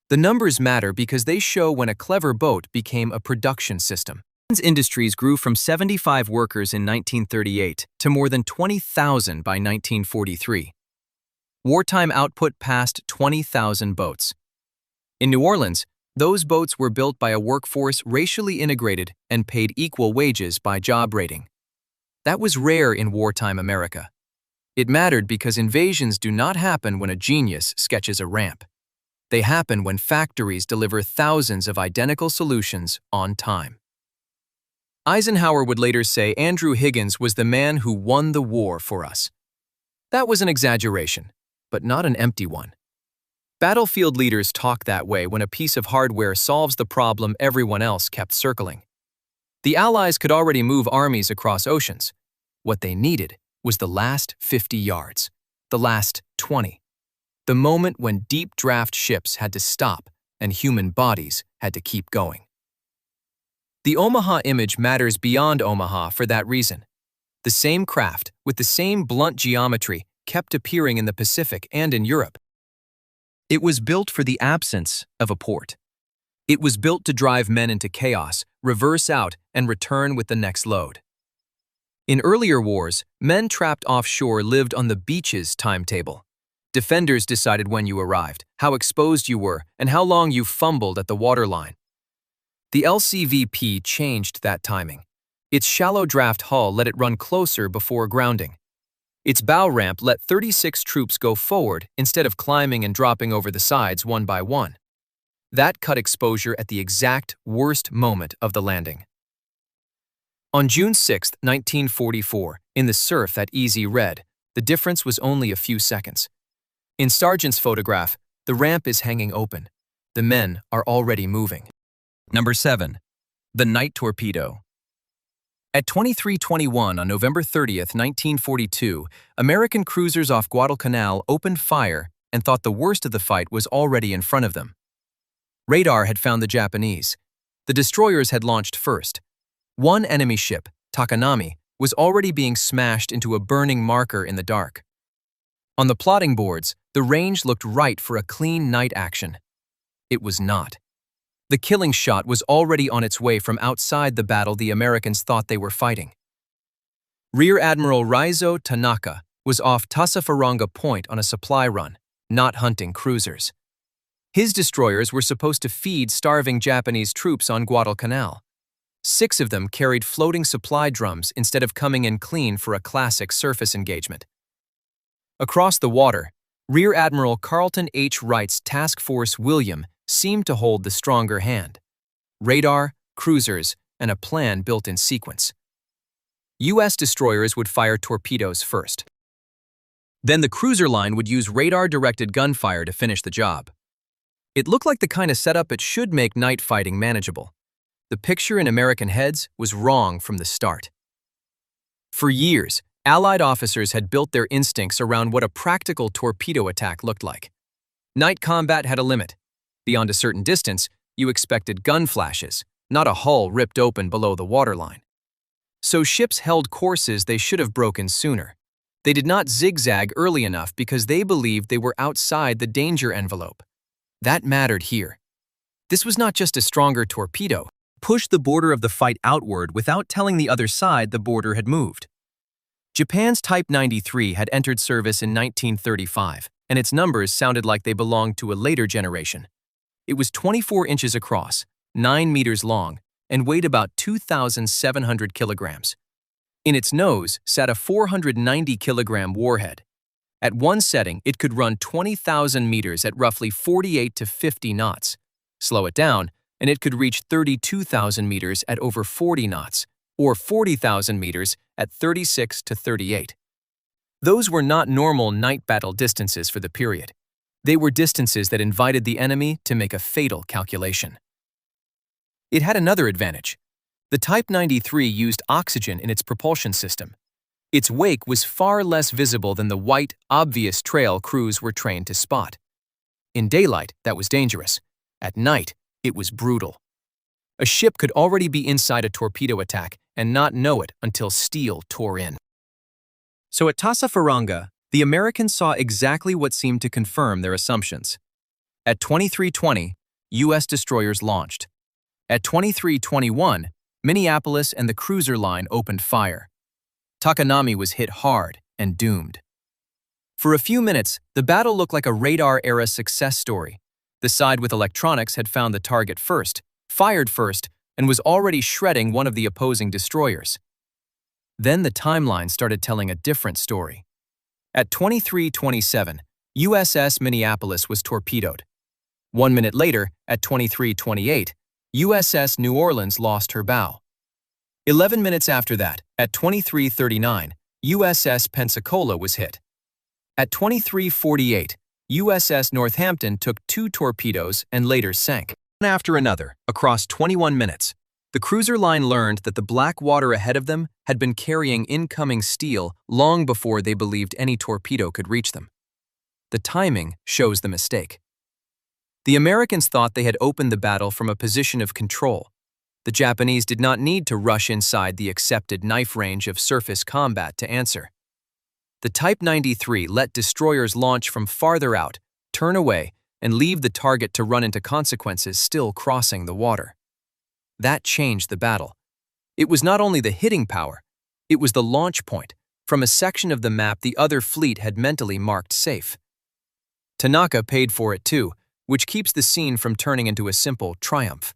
The numbers matter because they show when a clever boat became a production system. Industries grew from 75 workers in 1938 to more than 20,000 by 1943. Wartime output passed 20,000 boats. In New Orleans, those boats were built by a workforce racially integrated and paid equal wages by job rating. That was rare in wartime America. It mattered because invasions do not happen when a genius sketches a ramp. They happen when factories deliver thousands of identical solutions on time. Eisenhower would later say Andrew Higgins was the man who won the war for us. That was an exaggeration, but not an empty one. Battlefield leaders talk that way when a piece of hardware solves the problem everyone else kept circling. The Allies could already move armies across oceans. What they needed was the last 50 yards, the last 20. The moment when deep draft ships had to stop and human bodies had to keep going. The Omaha image matters beyond Omaha for that reason. The same craft, with the same blunt geometry, kept appearing in the Pacific and in Europe. It was built for the absence of a port. It was built to drive men into chaos, reverse out, and return with the next load. In earlier wars, men trapped offshore lived on the beach's timetable. Defenders decided when you arrived, how exposed you were, and how long you fumbled at the waterline. The LCVP changed that timing. Its shallow draft hull let it run closer before grounding. Its bow ramp let 36 troops go forward instead of climbing and dropping over the sides one by one. That cut exposure at the exact worst moment of the landing. On June 6, 1944, in the surf that Easy read, the difference was only a few seconds. In Sargent's photograph, the ramp is hanging open. The men are already moving. Number 7. The night torpedo. At 23:21 on November 30, 1942, American cruisers off Guadalcanal opened fire and thought the worst of the fight was already in front of them. Radar had found the Japanese. The destroyers had launched first. One enemy ship, Takanami, was already being smashed into a burning marker in the dark. On the plotting boards, the range looked right for a clean night action. It was not. The killing shot was already on its way from outside the battle the Americans thought they were fighting. Rear Admiral Raizo Tanaka was off Tasafaranga Point on a supply run, not hunting cruisers. His destroyers were supposed to feed starving Japanese troops on Guadalcanal. 6 of them carried floating supply drums instead of coming in clean for a classic surface engagement. Across the water, Rear Admiral Carlton H. Wright's Task Force William seemed to hold the stronger hand. Radar, cruisers, and a plan built in sequence. U.S. destroyers would fire torpedoes first. Then the cruiser line would use radar-directed gunfire to finish the job. It looked like the kind of setup it should make night fighting manageable. The picture in American heads was wrong from the start. For years, Allied officers had built their instincts around what a practical torpedo attack looked like. Night combat had a limit. Beyond a certain distance, you expected gun flashes, not a hull ripped open below the waterline. So ships held courses they should have broken sooner. They did not zigzag early enough because they believed they were outside the danger envelope. That mattered here. This was not just a stronger torpedo. Pushed the border of the fight outward without telling the other side the border had moved. Japan's Type 93 had entered service in 1935, and its numbers sounded like they belonged to a later generation. It was 24 inches across, 9 meters long, and weighed about 2,700 kilograms. In its nose sat a 490-kilogram warhead. At one setting, it could run 20,000 meters at roughly 48 to 50 knots. Slow it down, and it could reach 32,000 meters at over 40 knots, or 40,000 meters at 36 to 38. Those were not normal night battle distances for the period. They were distances that invited the enemy to make a fatal calculation. It had another advantage. The Type 93 used oxygen in its propulsion system. Its wake was far less visible than the white, obvious trail crews were trained to spot. In daylight, that was dangerous. At night, it was brutal. A ship could already be inside a torpedo attack and not know it until steel tore in. So at Tasafaranga, the Americans saw exactly what seemed to confirm their assumptions. At 23:20, U.S. destroyers launched. At 23:21, Minneapolis and the cruiser line opened fire. Takanami was hit hard and doomed. For a few minutes, the battle looked like a radar-era success story. The side with electronics had found the target first, fired first, and was already shredding one of the opposing destroyers. Then the timeline started telling a different story. At 23:27, USS Minneapolis was torpedoed. 1 minute later, at 23:28, USS New Orleans lost her bow. 11 minutes after that, at 23:39, USS Pensacola was hit. At 23:48, USS Northampton took 2 torpedoes and later sank. One after another, across 21 minutes, The cruiser line learned that the black water ahead of them had been carrying incoming steel long before they believed any torpedo could reach them. The timing shows the mistake. The Americans thought they had opened the battle from a position of control. The Japanese did not need to rush inside the accepted knife range of surface combat to answer. The Type 93 let destroyers launch from farther out, turn away, and leave the target to run into consequences still crossing the water. That changed the battle. It was not only the hitting power, it was the launch point from a section of the map the other fleet had mentally marked safe. Tanaka paid for it too, which keeps the scene from turning into a simple triumph.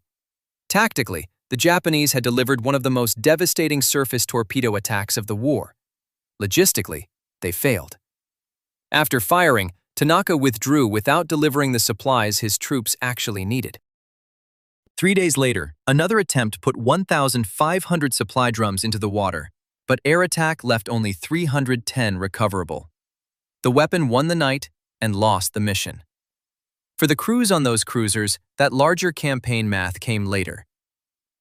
Tactically, the Japanese had delivered one of the most devastating surface torpedo attacks of the war. Logistically, they failed. After firing, Tanaka withdrew without delivering the supplies his troops actually needed. 3 days later, another attempt put 1,500 supply drums into the water, but air attack left only 310 recoverable. The weapon won the night and lost the mission. For the crews on those cruisers, that larger campaign math came later.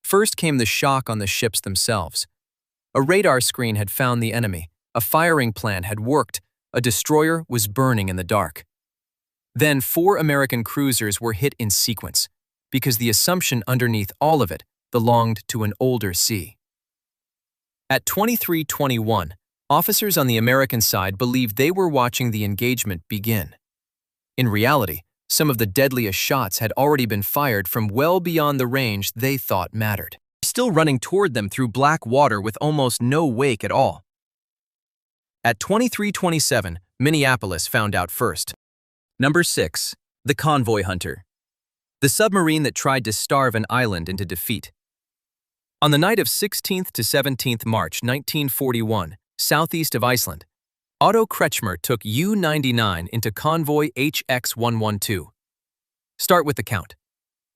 First came the shock on the ships themselves. A radar screen had found the enemy, a firing plan had worked, a destroyer was burning in the dark. Then 4 American cruisers were hit in sequence, because the assumption underneath all of it belonged to an older sea. At 23:21, officers on the American side believed they were watching the engagement begin. In reality, some of the deadliest shots had already been fired from well beyond the range they thought mattered, still running toward them through black water with almost no wake at all. At 23:27, Minneapolis found out first. Number 6. The Convoy Hunter. The submarine that tried to starve an island into defeat. On the night of 16th to 17th March 1941, southeast of Iceland, Otto Kretschmer took U-99 into convoy HX-112. Start with the count.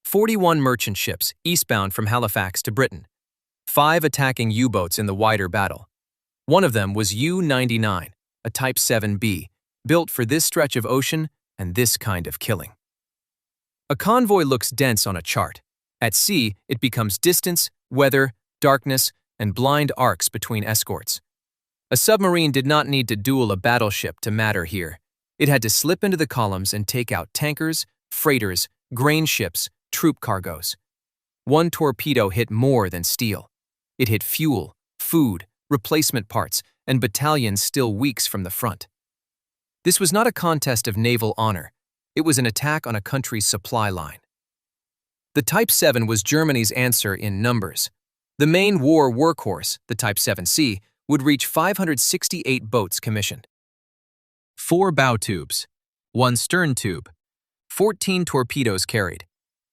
41 merchant ships eastbound from Halifax to Britain. 5 attacking U-boats in the wider battle. One of them was U-99, a Type 7B, built for this stretch of ocean and this kind of killing. A convoy looks dense on a chart. At sea, it becomes distance, weather, darkness, and blind arcs between escorts. A submarine did not need to duel a battleship to matter here. It had to slip into the columns and take out tankers, freighters, grain ships, troop cargoes. One torpedo hit more than steel. It hit fuel, food, replacement parts, and battalions still weeks from the front. This was not a contest of naval honor. It was an attack on a country's supply line. The Type 7 was Germany's answer in numbers. The main war workhorse, the Type 7C, would reach 568 boats commissioned. 4 bow tubes, 1 stern tube, 14 torpedoes carried,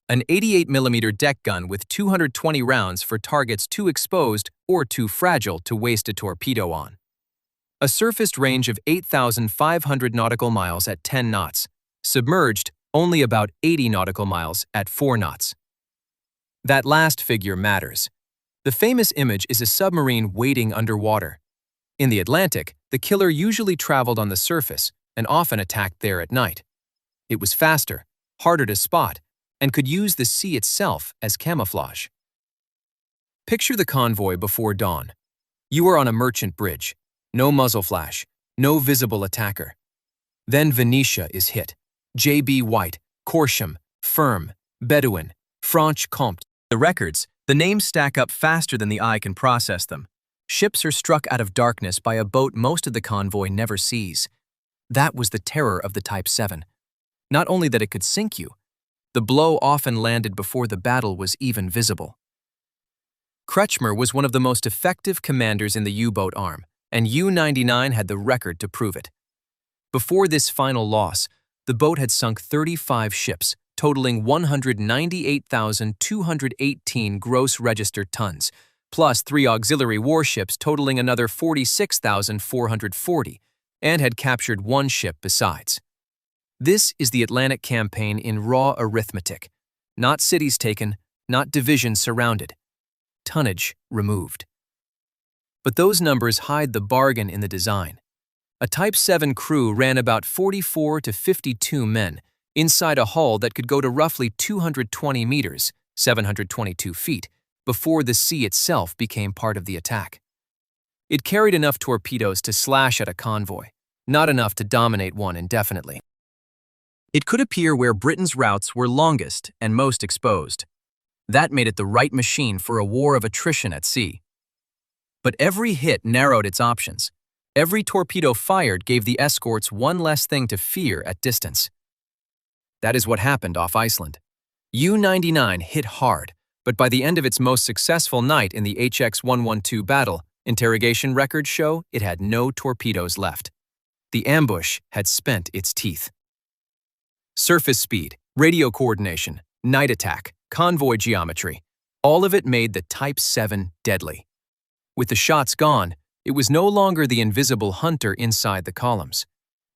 an 88mm deck gun with 220 rounds for targets too exposed or too fragile to waste a torpedo on. A surfaced range of 8,500 nautical miles at 10 knots, submerged only about 80 nautical miles at 4 knots. That last figure matters. The famous image is a submarine waiting underwater. In the Atlantic, the killer usually traveled on the surface and often attacked there at night. It was faster, harder to spot, and could use the sea itself as camouflage. Picture the convoy before dawn. You are on a merchant bridge. No muzzle flash, no visible attacker. Then Venetia is hit. J.B. White, Corsham, Firm, Bedouin, Franche-Comte. The records, the names stack up faster than the eye can process them. Ships are struck out of darkness by a boat most of the convoy never sees. That was the terror of the Type 7. Not only that it could sink you, the blow often landed before the battle was even visible. Kretschmer was one of the most effective commanders in the U-boat arm, and U-99 had the record to prove it. Before this final loss, the boat had sunk 35 ships, totaling 198,218 gross registered tons, plus 3 auxiliary warships totaling another 46,440, and had captured 1 ship besides. This is the Atlantic campaign in raw arithmetic. Not cities taken, not divisions surrounded. Tonnage removed. But those numbers hide the bargain in the design. A Type 7 crew ran about 44 to 52 men inside a hull that could go to roughly 220 meters, 722 feet, before the sea itself became part of the attack. It carried enough torpedoes to slash at a convoy, not enough to dominate one indefinitely. It could appear where Britain's routes were longest and most exposed. That made it the right machine for a war of attrition at sea. But every hit narrowed its options. Every torpedo fired gave the escorts one less thing to fear at distance. That is what happened off Iceland. U-99 hit hard, but by the end of its most successful night in the HX-112 battle, interrogation records show it had no torpedoes left. The ambush had spent its teeth. Surface speed, radio coordination, night attack, convoy geometry, all of it made the Type 7 deadly. With the shots gone, it was no longer the invisible hunter inside the columns.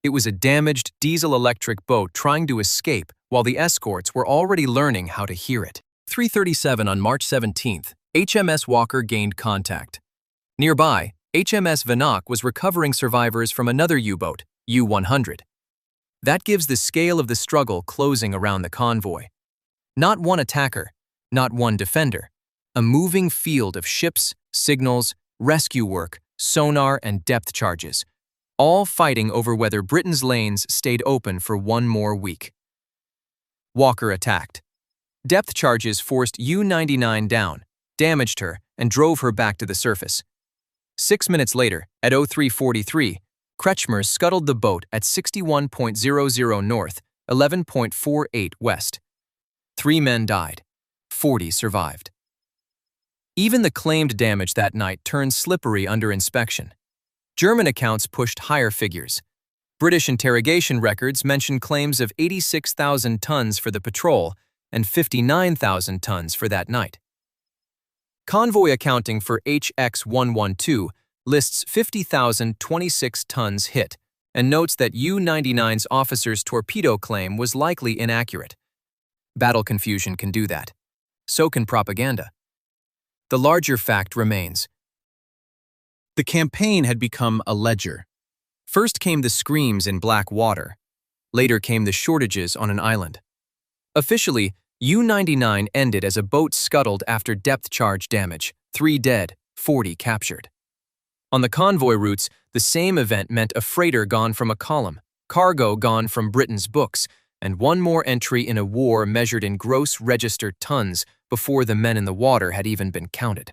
It was a damaged diesel-electric boat trying to escape while the escorts were already learning how to hear it. 3:37 on March 17th, HMS Walker gained contact. Nearby, HMS Vinok was recovering survivors from another U-boat, U-100. That gives the scale of the struggle closing around the convoy. Not one attacker, not one defender. A moving field of ships, signals, rescue work, sonar, and depth charges, all fighting over whether Britain's lanes stayed open for one more week. Walker attacked. Depth charges forced U-99 down, damaged her, and drove her back to the surface. 6 minutes later, at 03:43, Kretschmer scuttled the boat at 61.00 north, 11.48 west. 3 men died. 40 survived. Even the claimed damage that night turned slippery under inspection. German accounts pushed higher figures. British interrogation records mentioned claims of 86,000 tons for the patrol and 59,000 tons for that night. Convoy accounting for HX-112 lists 50,026 tons hit and notes that U-99's officer's torpedo claim was likely inaccurate. Battle confusion can do that. So can propaganda. The larger fact remains. The campaign had become a ledger. First came the screams in black water. Later came the shortages on an island. Officially, U-99 ended as a boat scuttled after depth charge damage, 3 dead, 40 captured. On the convoy routes, the same event meant a freighter gone from a column, cargo gone from Britain's books, and one more entry in a war measured in gross registered tons before the men in the water had even been counted.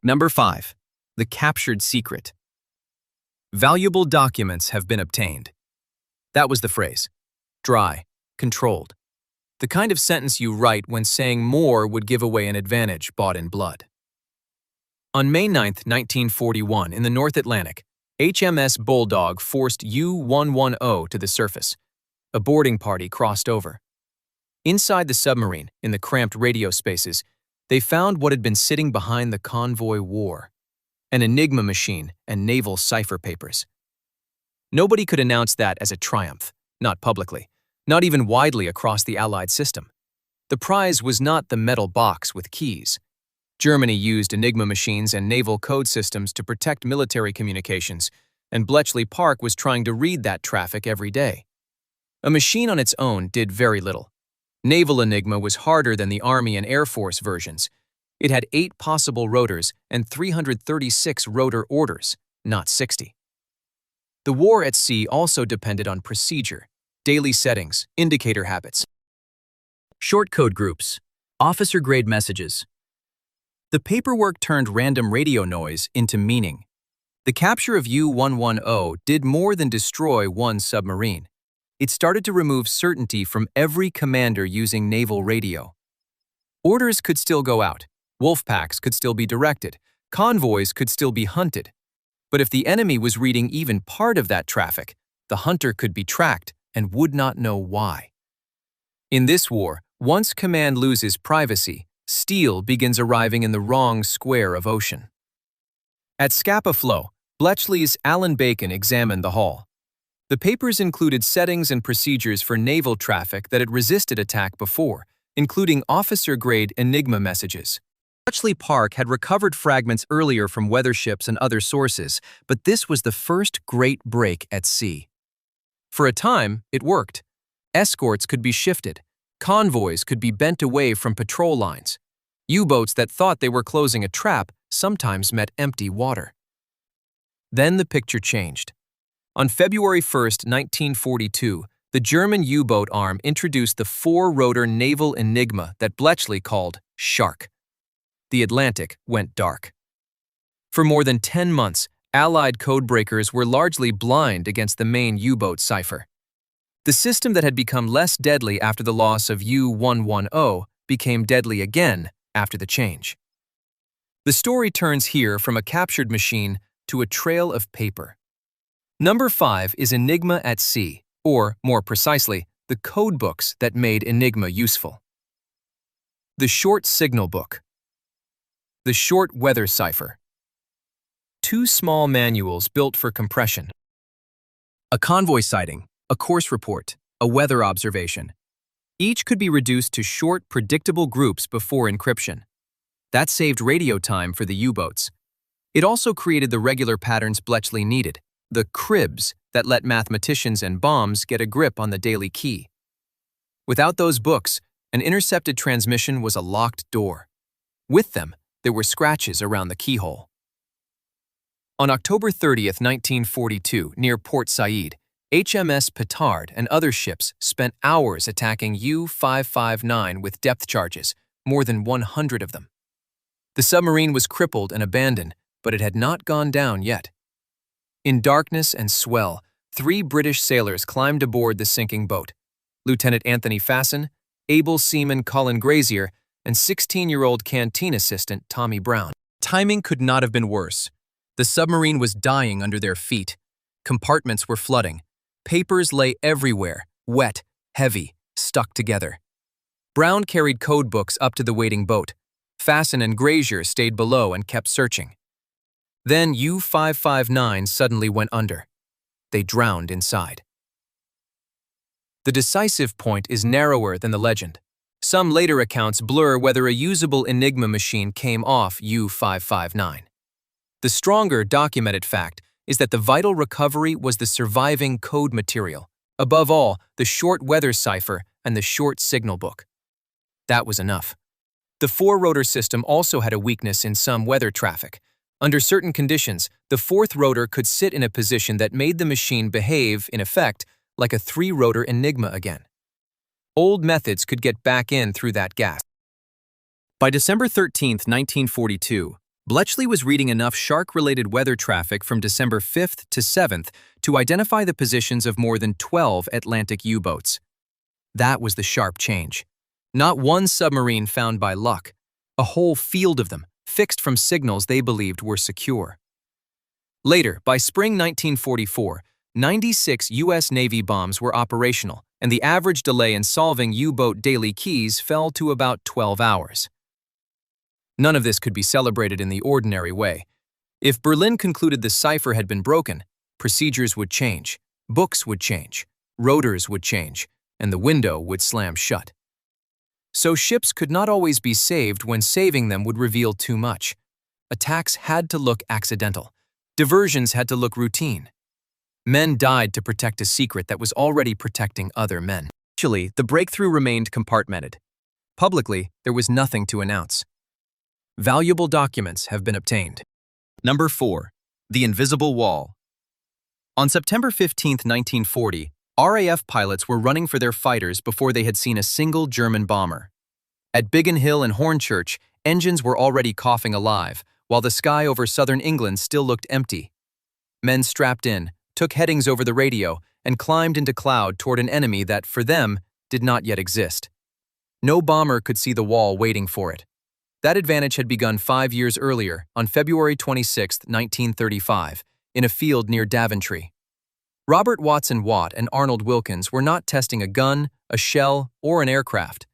Number 5. The captured secret. Valuable documents have been obtained. That was the phrase. Dry, controlled. The kind of sentence you write when saying more would give away an advantage bought in blood. On May 9, 1941, in the North Atlantic, HMS Bulldog forced U-110 to the surface. A boarding party crossed over. Inside the submarine, in the cramped radio spaces, they found what had been sitting behind the convoy war: an Enigma machine and naval cipher papers. Nobody could announce that as a triumph, not publicly, not even widely across the Allied system. The prize was not the metal box with keys. Germany used Enigma machines and naval code systems to protect military communications, and Bletchley Park was trying to read that traffic every day. A machine on its own did very little. Naval Enigma was harder than the Army and Air Force versions. It had 8 possible rotors and 336 rotor orders, not 60. The war at sea also depended on procedure, daily settings, indicator habits. Short code groups, officer-grade messages. The paperwork turned random radio noise into meaning. The capture of U-110 did more than destroy one submarine. It started to remove certainty from every commander using naval radio. Orders could still go out, wolf packs could still be directed, convoys could still be hunted. But if the enemy was reading even part of that traffic, the hunter could be tracked and would not know why. In this war, once command loses privacy, steel begins arriving in the wrong square of ocean. At Scapa Flow, Bletchley's Alan Bacon examined the hull. The papers included settings and procedures for naval traffic that had resisted attack before, including officer-grade Enigma messages. Bletchley Park had recovered fragments earlier from weather ships and other sources, but this was the first great break at sea. For a time, it worked. Escorts could be shifted. Convoys could be bent away from patrol lines. U-boats that thought they were closing a trap sometimes met empty water. Then the picture changed. On February 1, 1942, the German U-boat arm introduced the four-rotor naval Enigma that Bletchley called Shark. The Atlantic went dark. For more than 10 months, Allied codebreakers were largely blind against the main U-boat cipher. The system that had become less deadly after the loss of U-110 became deadly again after the change. The story turns here from a captured machine to a trail of paper. Number 5 is Enigma at Sea, or, more precisely, the codebooks that made Enigma useful. The Short Signal Book. The Short Weather Cipher. 2 small manuals built for compression. A convoy sighting, a course report, a weather observation. Each could be reduced to short, predictable groups before encryption. That saved radio time for the U-boats. It also created the regular patterns Bletchley needed, the cribs that let mathematicians and bombs get a grip on the daily key. Without those books, an intercepted transmission was a locked door. With them, there were scratches around the keyhole. On October 30, 1942, near Port Said, HMS Petard and other ships spent hours attacking U-559 with depth charges, more than 100 of them. The submarine was crippled and abandoned, but it had not gone down yet. In darkness and swell, 3 British sailors climbed aboard the sinking boat: Lieutenant Anthony Fasson, able seaman Colin Grazier, and 16-year-old canteen assistant Tommy Brown. Timing could not have been worse. The submarine was dying under their feet. Compartments were flooding. Papers lay everywhere, wet, heavy, stuck together. Brown carried code books up to the waiting boat. Fasson and Grazier stayed below and kept searching. Then U-559 suddenly went under. They drowned inside. The decisive point is narrower than the legend. Some later accounts blur whether a usable Enigma machine came off U-559. The stronger documented fact is that the vital recovery was the surviving code material, above all, the short weather cipher and the short signal book. That was enough. The four-rotor system also had a weakness in some weather traffic. Under certain conditions, the fourth rotor could sit in a position that made the machine behave, in effect, like a 3-rotor Enigma again. Old methods could get back in through that gap. By December 13, 1942, Bletchley was reading enough shark-related weather traffic from December 5th to 7th to identify the positions of more than 12 Atlantic U-boats. That was the sharp change. Not one submarine found by luck, a whole field of them, fixed from signals they believed were secure. Later, by spring 1944, 96 U.S. Navy bombs were operational, and the average delay in solving U-boat daily keys fell to about 12 hours. None of this could be celebrated in the ordinary way. If Berlin concluded the cipher had been broken, procedures would change, books would change, rotors would change, and the window would slam shut. So ships could not always be saved when saving them would reveal too much. Attacks had to look accidental. Diversions had to look routine. Men died to protect a secret that was already protecting other men. Actually, the breakthrough remained compartmented. Publicly, there was nothing to announce. Valuable documents have been obtained. Number 4. The Invisible Wall. On September 15, 1940, RAF pilots were running for their fighters before they had seen a single German bomber. At Biggin Hill and Hornchurch, engines were already coughing alive, while the sky over southern England still looked empty. Men strapped in, took headings over the radio, and climbed into cloud toward an enemy that, for them, did not yet exist. No bomber could see the wall waiting for it. That advantage had begun 5 years earlier, on February 26, 1935, in a field near Daventry. Robert Watson Watt and Arnold Wilkins were not testing a gun, a shell, or an aircraft.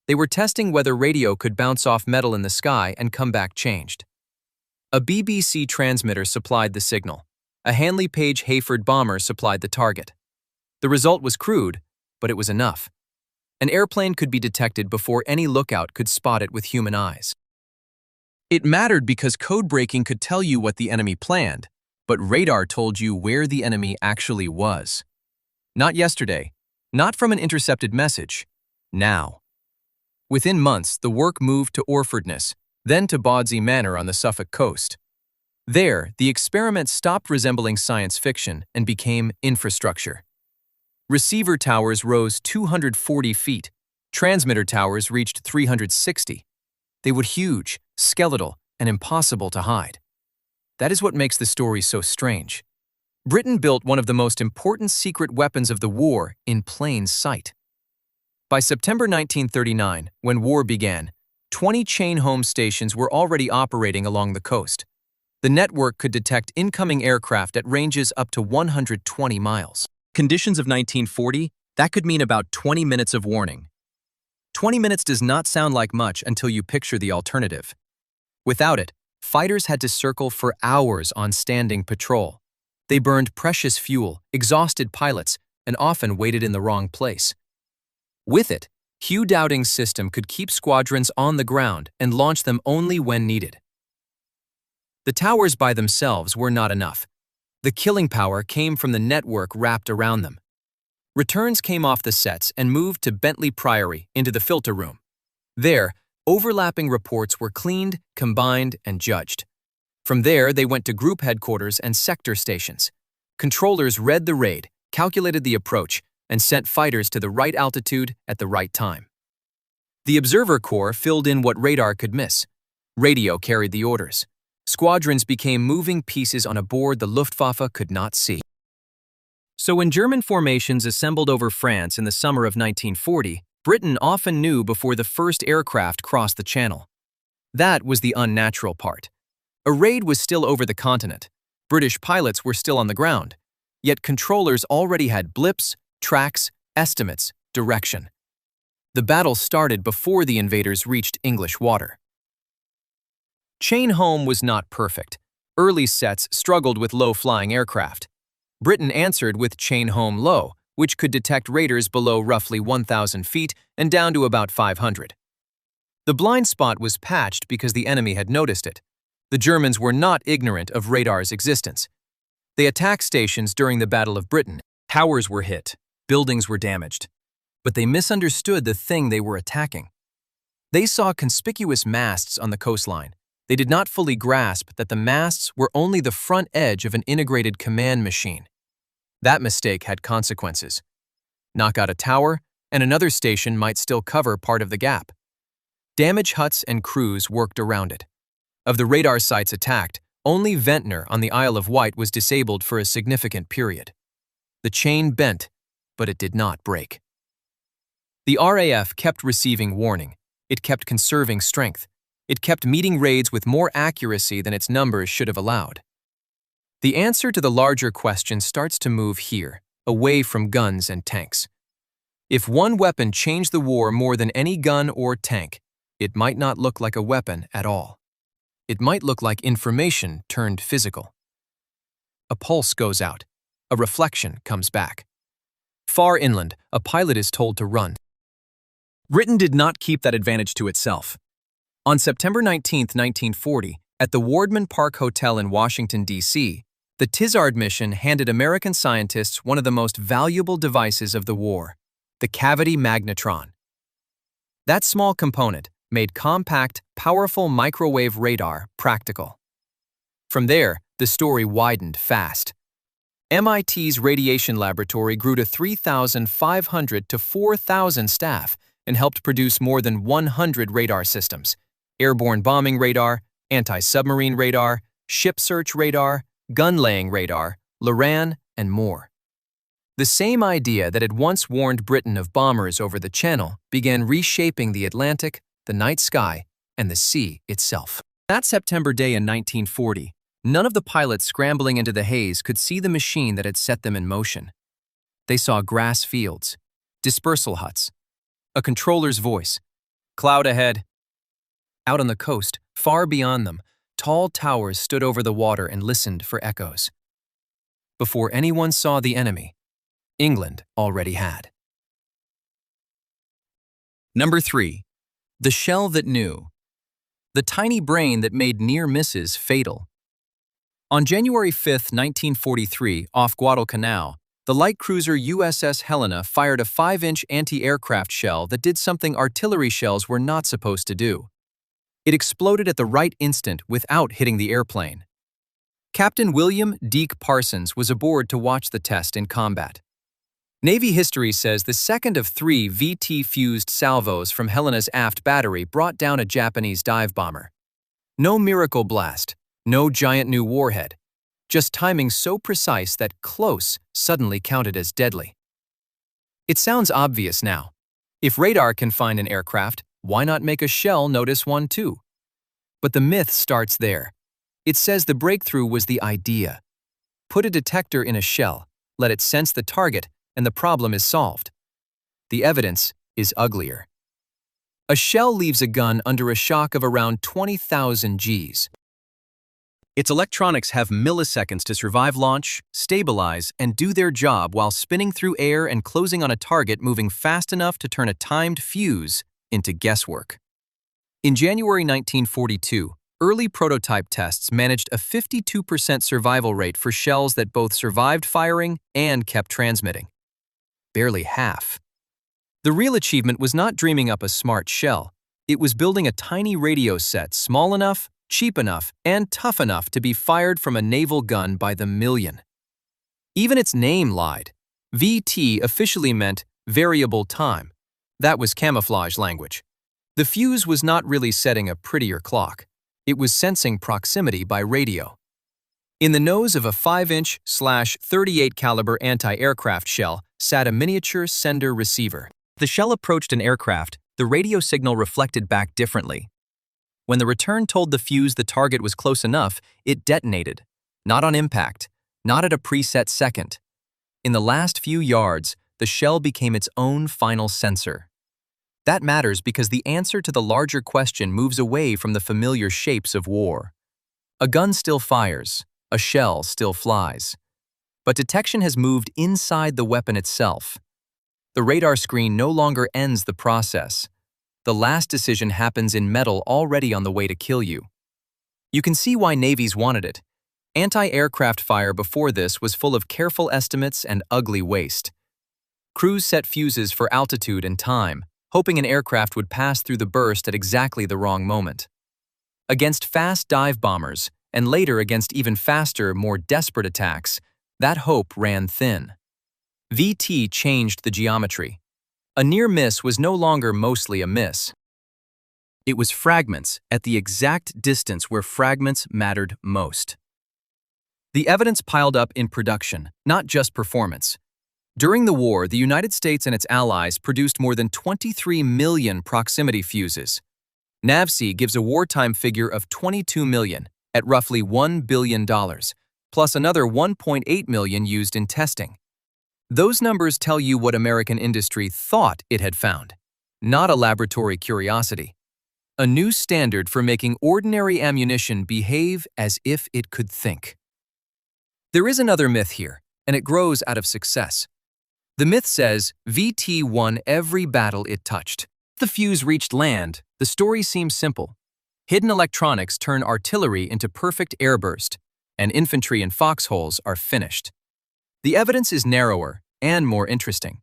They were testing whether radio could bounce off metal in the sky and come back changed. A BBC transmitter supplied the signal. A Hanley Page Hayford bomber supplied the target. The result was crude, but it was enough. An airplane could be detected before any lookout could spot it with human eyes. It mattered because code breaking could tell you what the enemy planned, but radar told you where the enemy actually was. Not yesterday, not from an intercepted message, now. Within months, the work moved to Orfordness, then to Bawdsey Manor on the Suffolk coast. There, the experiment stopped resembling science fiction and became infrastructure. Receiver towers rose 240 feet. Transmitter towers reached 360. They were huge, skeletal, and impossible to hide. That is what makes the story so strange. Britain built one of the most important secret weapons of the war in plain sight. By September 1939, when war began, 20 chain home stations were already operating along the coast. The network could detect incoming aircraft at ranges up to 120 miles. Conditions of 1940, that could mean about 20 minutes of warning. 20 minutes does not sound like much until you picture the alternative. Without it, fighters had to circle for hours on standing patrol. They burned precious fuel, exhausted pilots, and often waited in the wrong place. With it, Hugh Dowding's system could keep squadrons on the ground and launch them only when needed. The towers by themselves were not enough. The killing power came from the network wrapped around them. Returns came off the sets and moved to Bentley Priory into the filter room. There, overlapping reports were cleaned, combined, and judged. From there, they went to group headquarters and sector stations. Controllers read the raid, calculated the approach, and sent fighters to the right altitude at the right time. The Observer Corps filled in what radar could miss. Radio carried the orders. Squadrons became moving pieces on a board the Luftwaffe could not see. So when German formations assembled over France in the summer of 1940, Britain often knew before the first aircraft crossed the channel. That was the unnatural part. A raid was still over the continent. British pilots were still on the ground. Yet controllers already had blips, tracks, estimates, direction. The battle started before the invaders reached English water. Chain home was not perfect. Early sets struggled with low-flying aircraft. Britain answered with chain home low, which could detect raiders below roughly 1,000 feet and down to about 500. The blind spot was patched because the enemy had noticed it. The Germans were not ignorant of radar's existence. They attacked stations during the Battle of Britain. Towers were hit, buildings were damaged. But they misunderstood the thing they were attacking. They saw conspicuous masts on the coastline. They did not fully grasp that the masts were only the front edge of an integrated command machine. That mistake had consequences. Knock out a tower, and another station might still cover part of the gap. Damage huts and crews worked around it. Of the radar sites attacked, only Ventnor on the Isle of Wight was disabled for a significant period. The chain bent, but it did not break. The RAF kept receiving warning. It kept conserving strength. It kept meeting raids with more accuracy than its numbers should have allowed. The answer to the larger question starts to move here, away from guns and tanks. If one weapon changed the war more than any gun or tank, it might not look like a weapon at all. It might look like information turned physical. A pulse goes out. A reflection comes back. Far inland, a pilot is told to run. Britain did not keep that advantage to itself. On September 19, 1940, at the Wardman Park Hotel in Washington, D.C., the Tizard mission handed American scientists one of the most valuable devices of the war, the cavity magnetron. That small component made compact, powerful microwave radar practical. From there, the story widened fast. MIT's radiation laboratory grew to 3,500 to 4,000 staff and helped produce more than 100 radar systems: airborne bombing radar, anti-submarine radar, ship search radar, gun-laying radar, LORAN, and more. The same idea that had once warned Britain of bombers over the Channel began reshaping the Atlantic, the night sky, and the sea itself. That September day in 1940, none of the pilots scrambling into the haze could see the machine that had set them in motion. They saw grass fields, dispersal huts, a controller's voice, "Cloud ahead." Out on the coast, far beyond them, tall towers stood over the water and listened for echoes. Before anyone saw the enemy, England already had. Number 3. The shell that knew. The tiny brain that made near misses fatal. On January 5, 1943, off Guadalcanal, The light cruiser USS Helena fired a 5-inch anti-aircraft shell that did something artillery shells were not supposed to do. It exploded at the right instant without hitting the airplane. Captain William Deke Parsons was aboard to watch the test in combat. Navy history says the second of 3 VT-fused salvos from Helena's aft battery brought down a Japanese dive bomber. No miracle blast, no giant new warhead, just timing so precise that close suddenly counted as deadly. It sounds obvious now. If radar can find an aircraft, why not make a shell notice one too? But the myth starts there. It says the breakthrough was the idea. Put a detector in a shell, let it sense the target, and the problem is solved. The evidence is uglier. A shell leaves a gun under a shock of around 20,000 Gs. Its electronics have milliseconds to survive launch, stabilize, and do their job while spinning through air and closing on a target moving fast enough to turn a timed fuse into guesswork. In January 1942, early prototype tests managed a 52% survival rate for shells that both survived firing and kept transmitting. Barely half. The real achievement was not dreaming up a smart shell. It was building a tiny radio set small enough, cheap enough, and tough enough to be fired from a naval gun by the million. Even its name lied. VT officially meant variable time. That was camouflage language. The fuse was not really setting a prettier clock. It was sensing proximity by radio. In the nose of a 5-inch/38 caliber anti-aircraft shell sat a miniature sender-receiver. The shell approached an aircraft, the radio signal reflected back differently. When the return told the fuse the target was close enough, it detonated. Not on impact, not at a preset second. In the last few yards, the shell became its own final sensor. That matters because the answer to the larger question moves away from the familiar shapes of war. A gun still fires, a shell still flies. But detection has moved inside the weapon itself. The radar screen no longer ends the process. The last decision happens in metal already on the way to kill you. You can see why navies wanted it. Anti-aircraft fire before this was full of careful estimates and ugly waste. Crews set fuses for altitude and time, hoping an aircraft would pass through the burst at exactly the wrong moment. Against fast dive bombers, and later against even faster, more desperate attacks, that hope ran thin. VT changed the geometry. A near miss was no longer mostly a miss. It was fragments at the exact distance where fragments mattered most. The evidence piled up in production, not just performance. During the war, the United States and its allies produced more than 23 million proximity fuses. NAVSEA gives a wartime figure of 22 million, at roughly $1 billion, plus another 1.8 million used in testing. Those numbers tell you what American industry thought it had found, not a laboratory curiosity. A new standard for making ordinary ammunition behave as if it could think. There is another myth here, and it grows out of success. The myth says VT won every battle it touched. The fuse reached land. The story seems simple. Hidden electronics turn artillery into perfect airburst, and infantry and foxholes are finished. The evidence is narrower and more interesting.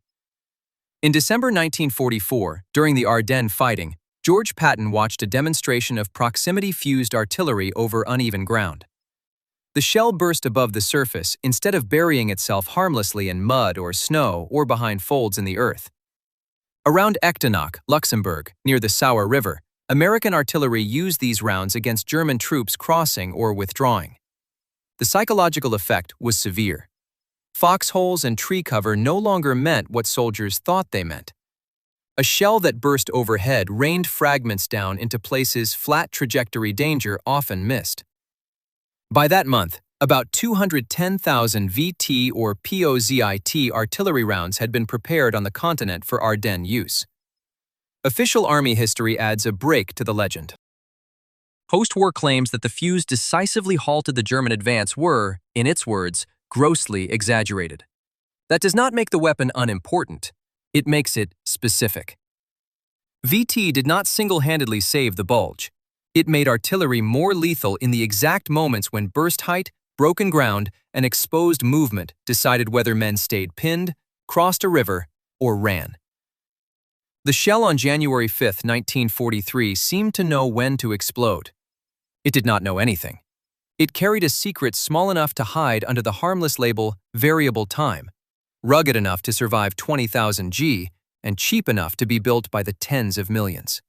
In December 1944, during the Ardennes fighting, George Patton watched a demonstration of proximity-fused artillery over uneven ground. The shell burst above the surface instead of burying itself harmlessly in mud or snow or behind folds in the earth. Around Echternach, Luxembourg, near the Sauer River, American artillery used these rounds against German troops crossing or withdrawing. The psychological effect was severe. Foxholes and tree cover no longer meant what soldiers thought they meant. A shell that burst overhead rained fragments down into places flat trajectory danger often missed. By that month, about 210,000 VT or POZIT artillery rounds had been prepared on the continent for Ardennes use. Official Army history adds a break to the legend. Post-war claims that the fuse decisively halted the German advance were, in its words, grossly exaggerated. That does not make the weapon unimportant. It makes it specific. VT did not single-handedly save the bulge. It made artillery more lethal in the exact moments when burst height, Broken ground and exposed movement decided whether men stayed pinned, crossed a river, or ran. The shell on January 5, 1943 seemed to know when to explode. It did not know anything. It carried a secret small enough to hide under the harmless label variable time, rugged enough to survive 20,000 G, and cheap enough to be built by the tens of millions.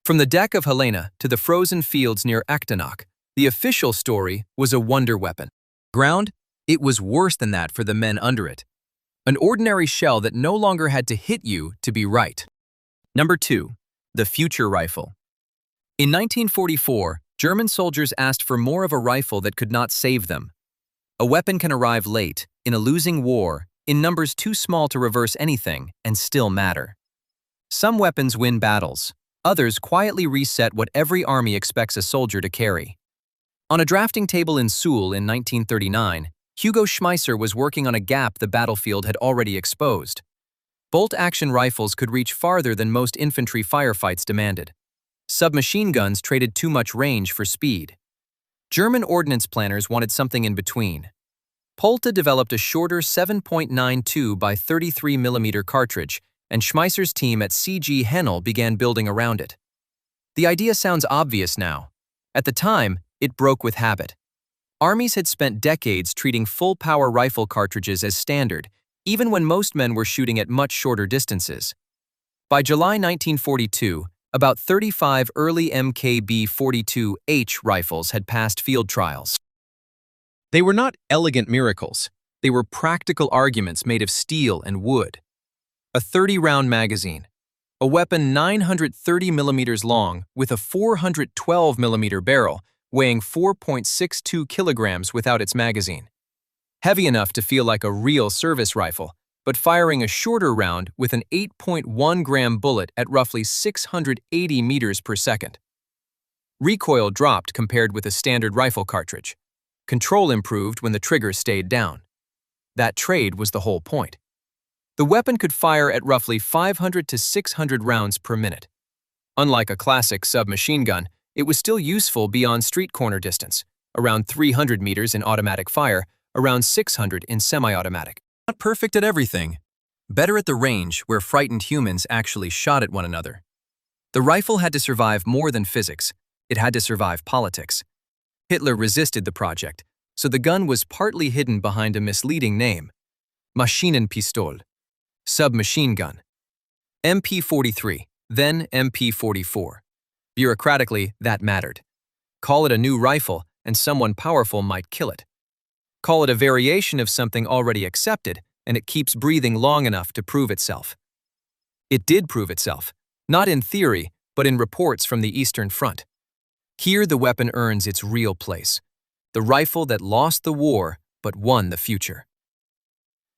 From the deck of Helena to the frozen fields near Achternacht, the official story was a wonder weapon. Ground, it was worse than that for the men under it. An ordinary shell that no longer had to hit you to be right. Number 2. The future rifle. In 1944, German soldiers asked for more of a rifle that could not save them. A weapon can arrive late, in a losing war, in numbers too small to reverse anything, and still matter. Some weapons win battles. Others quietly reset what every army expects a soldier to carry. On a drafting table in Suhl in 1939, Hugo Schmeisser was working on a gap the battlefield had already exposed. Bolt-action rifles could reach farther than most infantry firefights demanded. Submachine guns traded too much range for speed. German ordnance planners wanted something in between. Polta developed a shorter 7.92 by 33 mm cartridge, and Schmeisser's team at CG Henel began building around it. The idea sounds obvious now. At the time, it broke with habit. Armies had spent decades treating full-power rifle cartridges as standard, even when most men were shooting at much shorter distances. By July 1942, about 35 early MKB-42H rifles had passed field trials. They were not elegant miracles. They were practical arguments made of steel and wood. A 30-round magazine, a weapon 930 millimeters long with a 412 millimeter barrel, weighing 4.62 kilograms without its magazine. Heavy enough to feel like a real service rifle, but firing a shorter round with an 8.1-gram bullet at roughly 680 meters per second. Recoil dropped compared with a standard rifle cartridge. Control improved when the trigger stayed down. That trade was the whole point. The weapon could fire at roughly 500 to 600 rounds per minute. Unlike a classic submachine gun, it was still useful beyond street corner distance, around 300 meters in automatic fire, around 600 in semi-automatic. Not perfect at everything. Better at the range where frightened humans actually shot at one another. The rifle had to survive more than physics. It had to survive politics. Hitler resisted the project, so the gun was partly hidden behind a misleading name. Maschinenpistole. Submachine gun. MP-43, then MP-44. Bureaucratically, that mattered. Call it a new rifle, and someone powerful might kill it. Call it a variation of something already accepted, and it keeps breathing long enough to prove itself. It did prove itself, not in theory, but in reports from the Eastern Front. Here the weapon earns its real place. The rifle that lost the war, but won the future.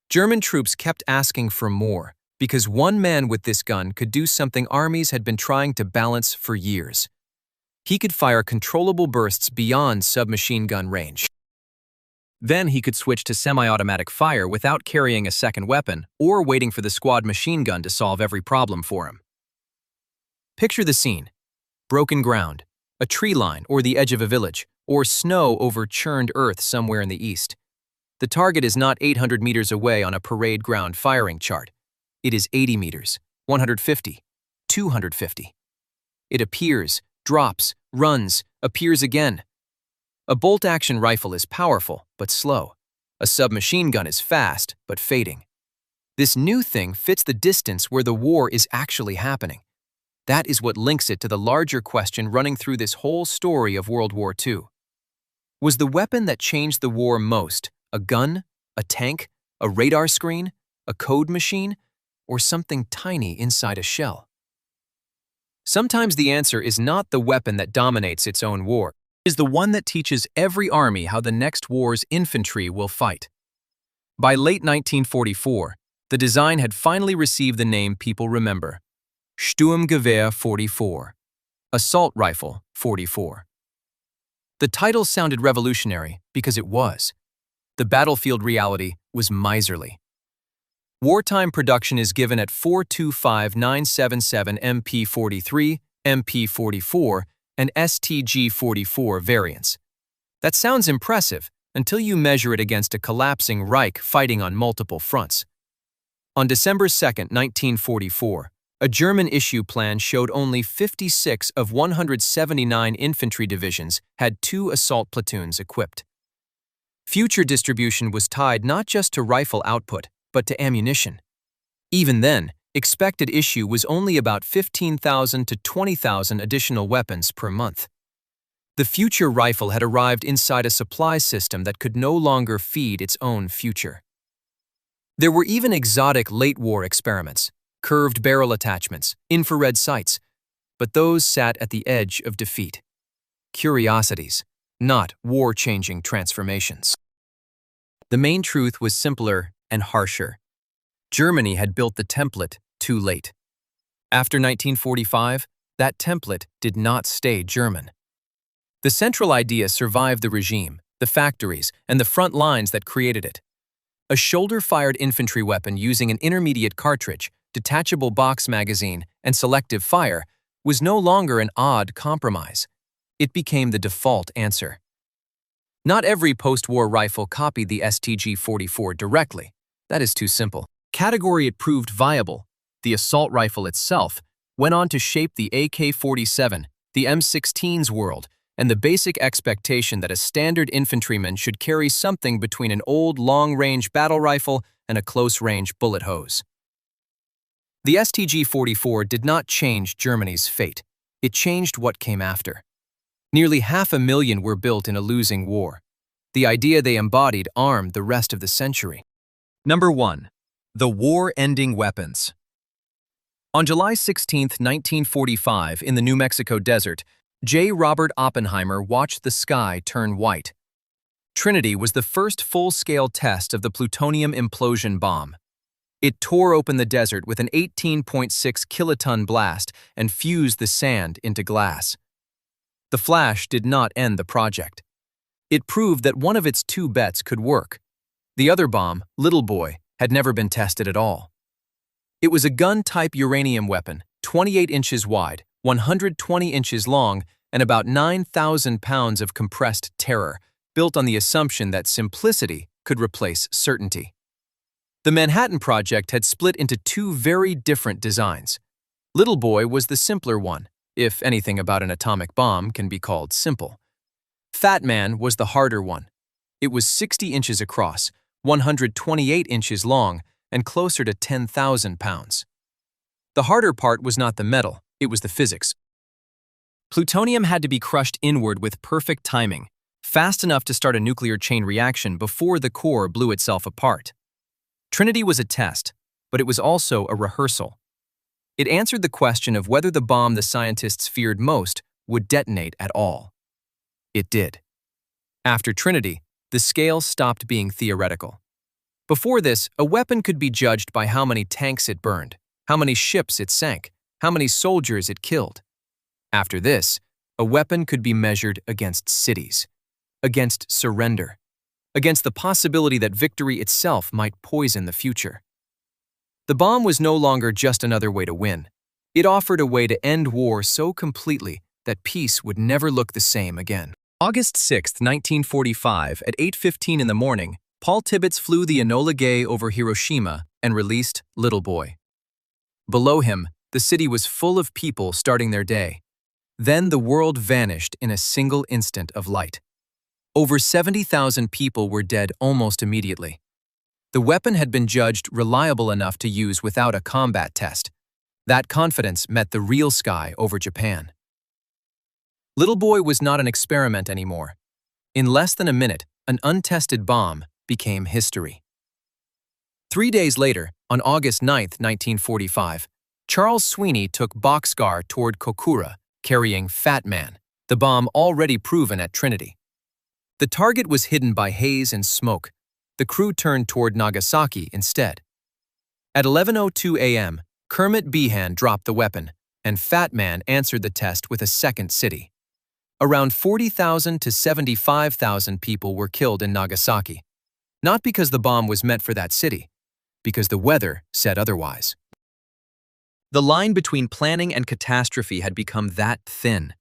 German troops kept asking for more, because one man with this gun could do something armies had been trying to balance for years. He could fire controllable bursts beyond submachine gun range. Then he could switch to semi-automatic fire without carrying a second weapon or waiting for the squad machine gun to solve every problem for him. Picture the scene. Broken ground, a tree line or the edge of a village, or snow over churned earth somewhere in the east. The target is not 800 meters away on a parade ground firing chart. It is 80 meters, 150, 250. It appears, drops, runs, appears again. A bolt-action rifle is powerful, but slow. A submachine gun is fast, but fading. This new thing fits the distance where the war is actually happening. That is what links it to the larger question running through this whole story of World War II. Was the weapon that changed the war most a gun, a tank, a radar screen, a code machine, or something tiny inside a shell? Sometimes the answer is not the weapon that dominates its own war. It is the one that teaches every army how the next war's infantry will fight. By late 1944, the design had finally received the name people remember: Sturmgewehr 44, Assault Rifle 44. The title sounded revolutionary because it was. The battlefield reality was miserly. Wartime production is given at 425-977 MP-43, MP-44, and STG-44 variants. That sounds impressive, until you measure it against a collapsing Reich fighting on multiple fronts. On December 2, 1944, a German issue plan showed only 56 of 179 infantry divisions had 2 assault platoons equipped. Future distribution was tied not just to rifle output, but to ammunition. Even then, expected issue was only about 15,000 to 20,000 additional weapons per month. The future rifle had arrived inside a supply system that could no longer feed its own future. There were even exotic late-war experiments, curved barrel attachments, infrared sights, but those sat at the edge of defeat. Curiosities, not war-changing transformations. The main truth was simpler and harsher. Germany had built the template too late. After 1945, that template did not stay German. The central idea survived the regime, the factories, and the front lines that created it. A shoulder-fired infantry weapon using an intermediate cartridge, detachable box magazine, and selective fire was no longer an odd compromise. It became the default answer. Not every post-war rifle copied the STG-44 directly. That is too simple. Category it proved viable, the assault rifle itself, went on to shape the AK-47, the M16's world, and the basic expectation that a standard infantryman should carry something between an old long-range battle rifle and a close-range bullet hose. The STG-44 did not change Germany's fate. It changed what came after. Nearly 500,000 were built in a losing war. The idea they embodied armed the rest of the century. Number 1. The war-ending weapons. On July 16, 1945, in the New Mexico desert, J. Robert Oppenheimer watched the sky turn white. Trinity was the first full-scale test of the plutonium implosion bomb. It tore open the desert with an 18.6 kiloton blast and fused the sand into glass. The flash did not end the project. It proved that one of its 2 bets could work. The other bomb, Little Boy, had never been tested at all. It was a gun-type uranium weapon, 28 inches wide, 120 inches long, and about 9,000 pounds of compressed terror, built on the assumption that simplicity could replace certainty. The Manhattan Project had split into 2 very different designs. Little Boy was the simpler one, if anything about an atomic bomb can be called simple. Fat Man was the harder one. It was 60 inches across, 128 inches long, and closer to 10,000 pounds. The harder part was not the metal, it was the physics. Plutonium had to be crushed inward with perfect timing, fast enough to start a nuclear chain reaction before the core blew itself apart. Trinity was a test, but it was also a rehearsal. It answered the question of whether the bomb the scientists feared most would detonate at all. It did. After Trinity, the scale stopped being theoretical. Before this, a weapon could be judged by how many tanks it burned, how many ships it sank, how many soldiers it killed. After this, a weapon could be measured against cities, against surrender, against the possibility that victory itself might poison the future. The bomb was no longer just another way to win. It offered a way to end war so completely that peace would never look the same again. August 6, 1945, at 8:15 in the morning, Paul Tibbets flew the Enola Gay over Hiroshima and released Little Boy. Below him, the city was full of people starting their day. Then the world vanished in a single instant of light. Over 70,000 people were dead almost immediately. The weapon had been judged reliable enough to use without a combat test. That confidence met the real sky over Japan. Little Boy was not an experiment anymore. In less than a minute, an untested bomb became history. 3 days later, on August 9, 1945, Charles Sweeney took Boxcar toward Kokura, carrying Fat Man, the bomb already proven at Trinity. The target was hidden by haze and smoke. The crew turned toward Nagasaki instead. At 11:02 a.m., Kermit Behan dropped the weapon, and Fat Man answered the test with a second city. Around 40,000 to 75,000 people were killed in Nagasaki, not because the bomb was meant for that city, because the weather said otherwise. The line between planning and catastrophe had become that thin.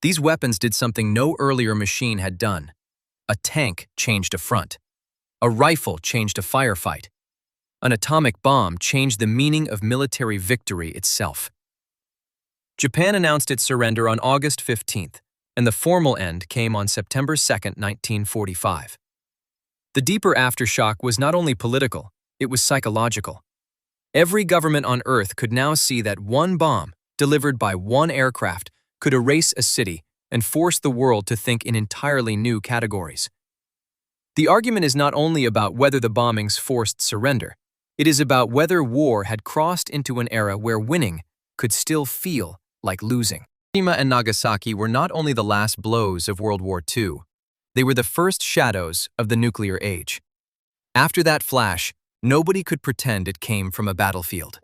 These weapons did something no earlier machine had done. A tank changed a front. A rifle changed a firefight. An atomic bomb changed the meaning of military victory itself. Japan announced its surrender on August 15th, and the formal end came on September 2, 1945. The deeper aftershock was not only political, it was psychological. Every government on Earth could now see that one bomb, delivered by one aircraft, could erase a city and force the world to think in entirely new categories. The argument is not only about whether the bombings forced surrender, it is about whether war had crossed into an era where winning could still feel like losing. Hiroshima and Nagasaki were not only the last blows of World War II, they were the first shadows of the nuclear age. After that flash, nobody could pretend it came from a battlefield.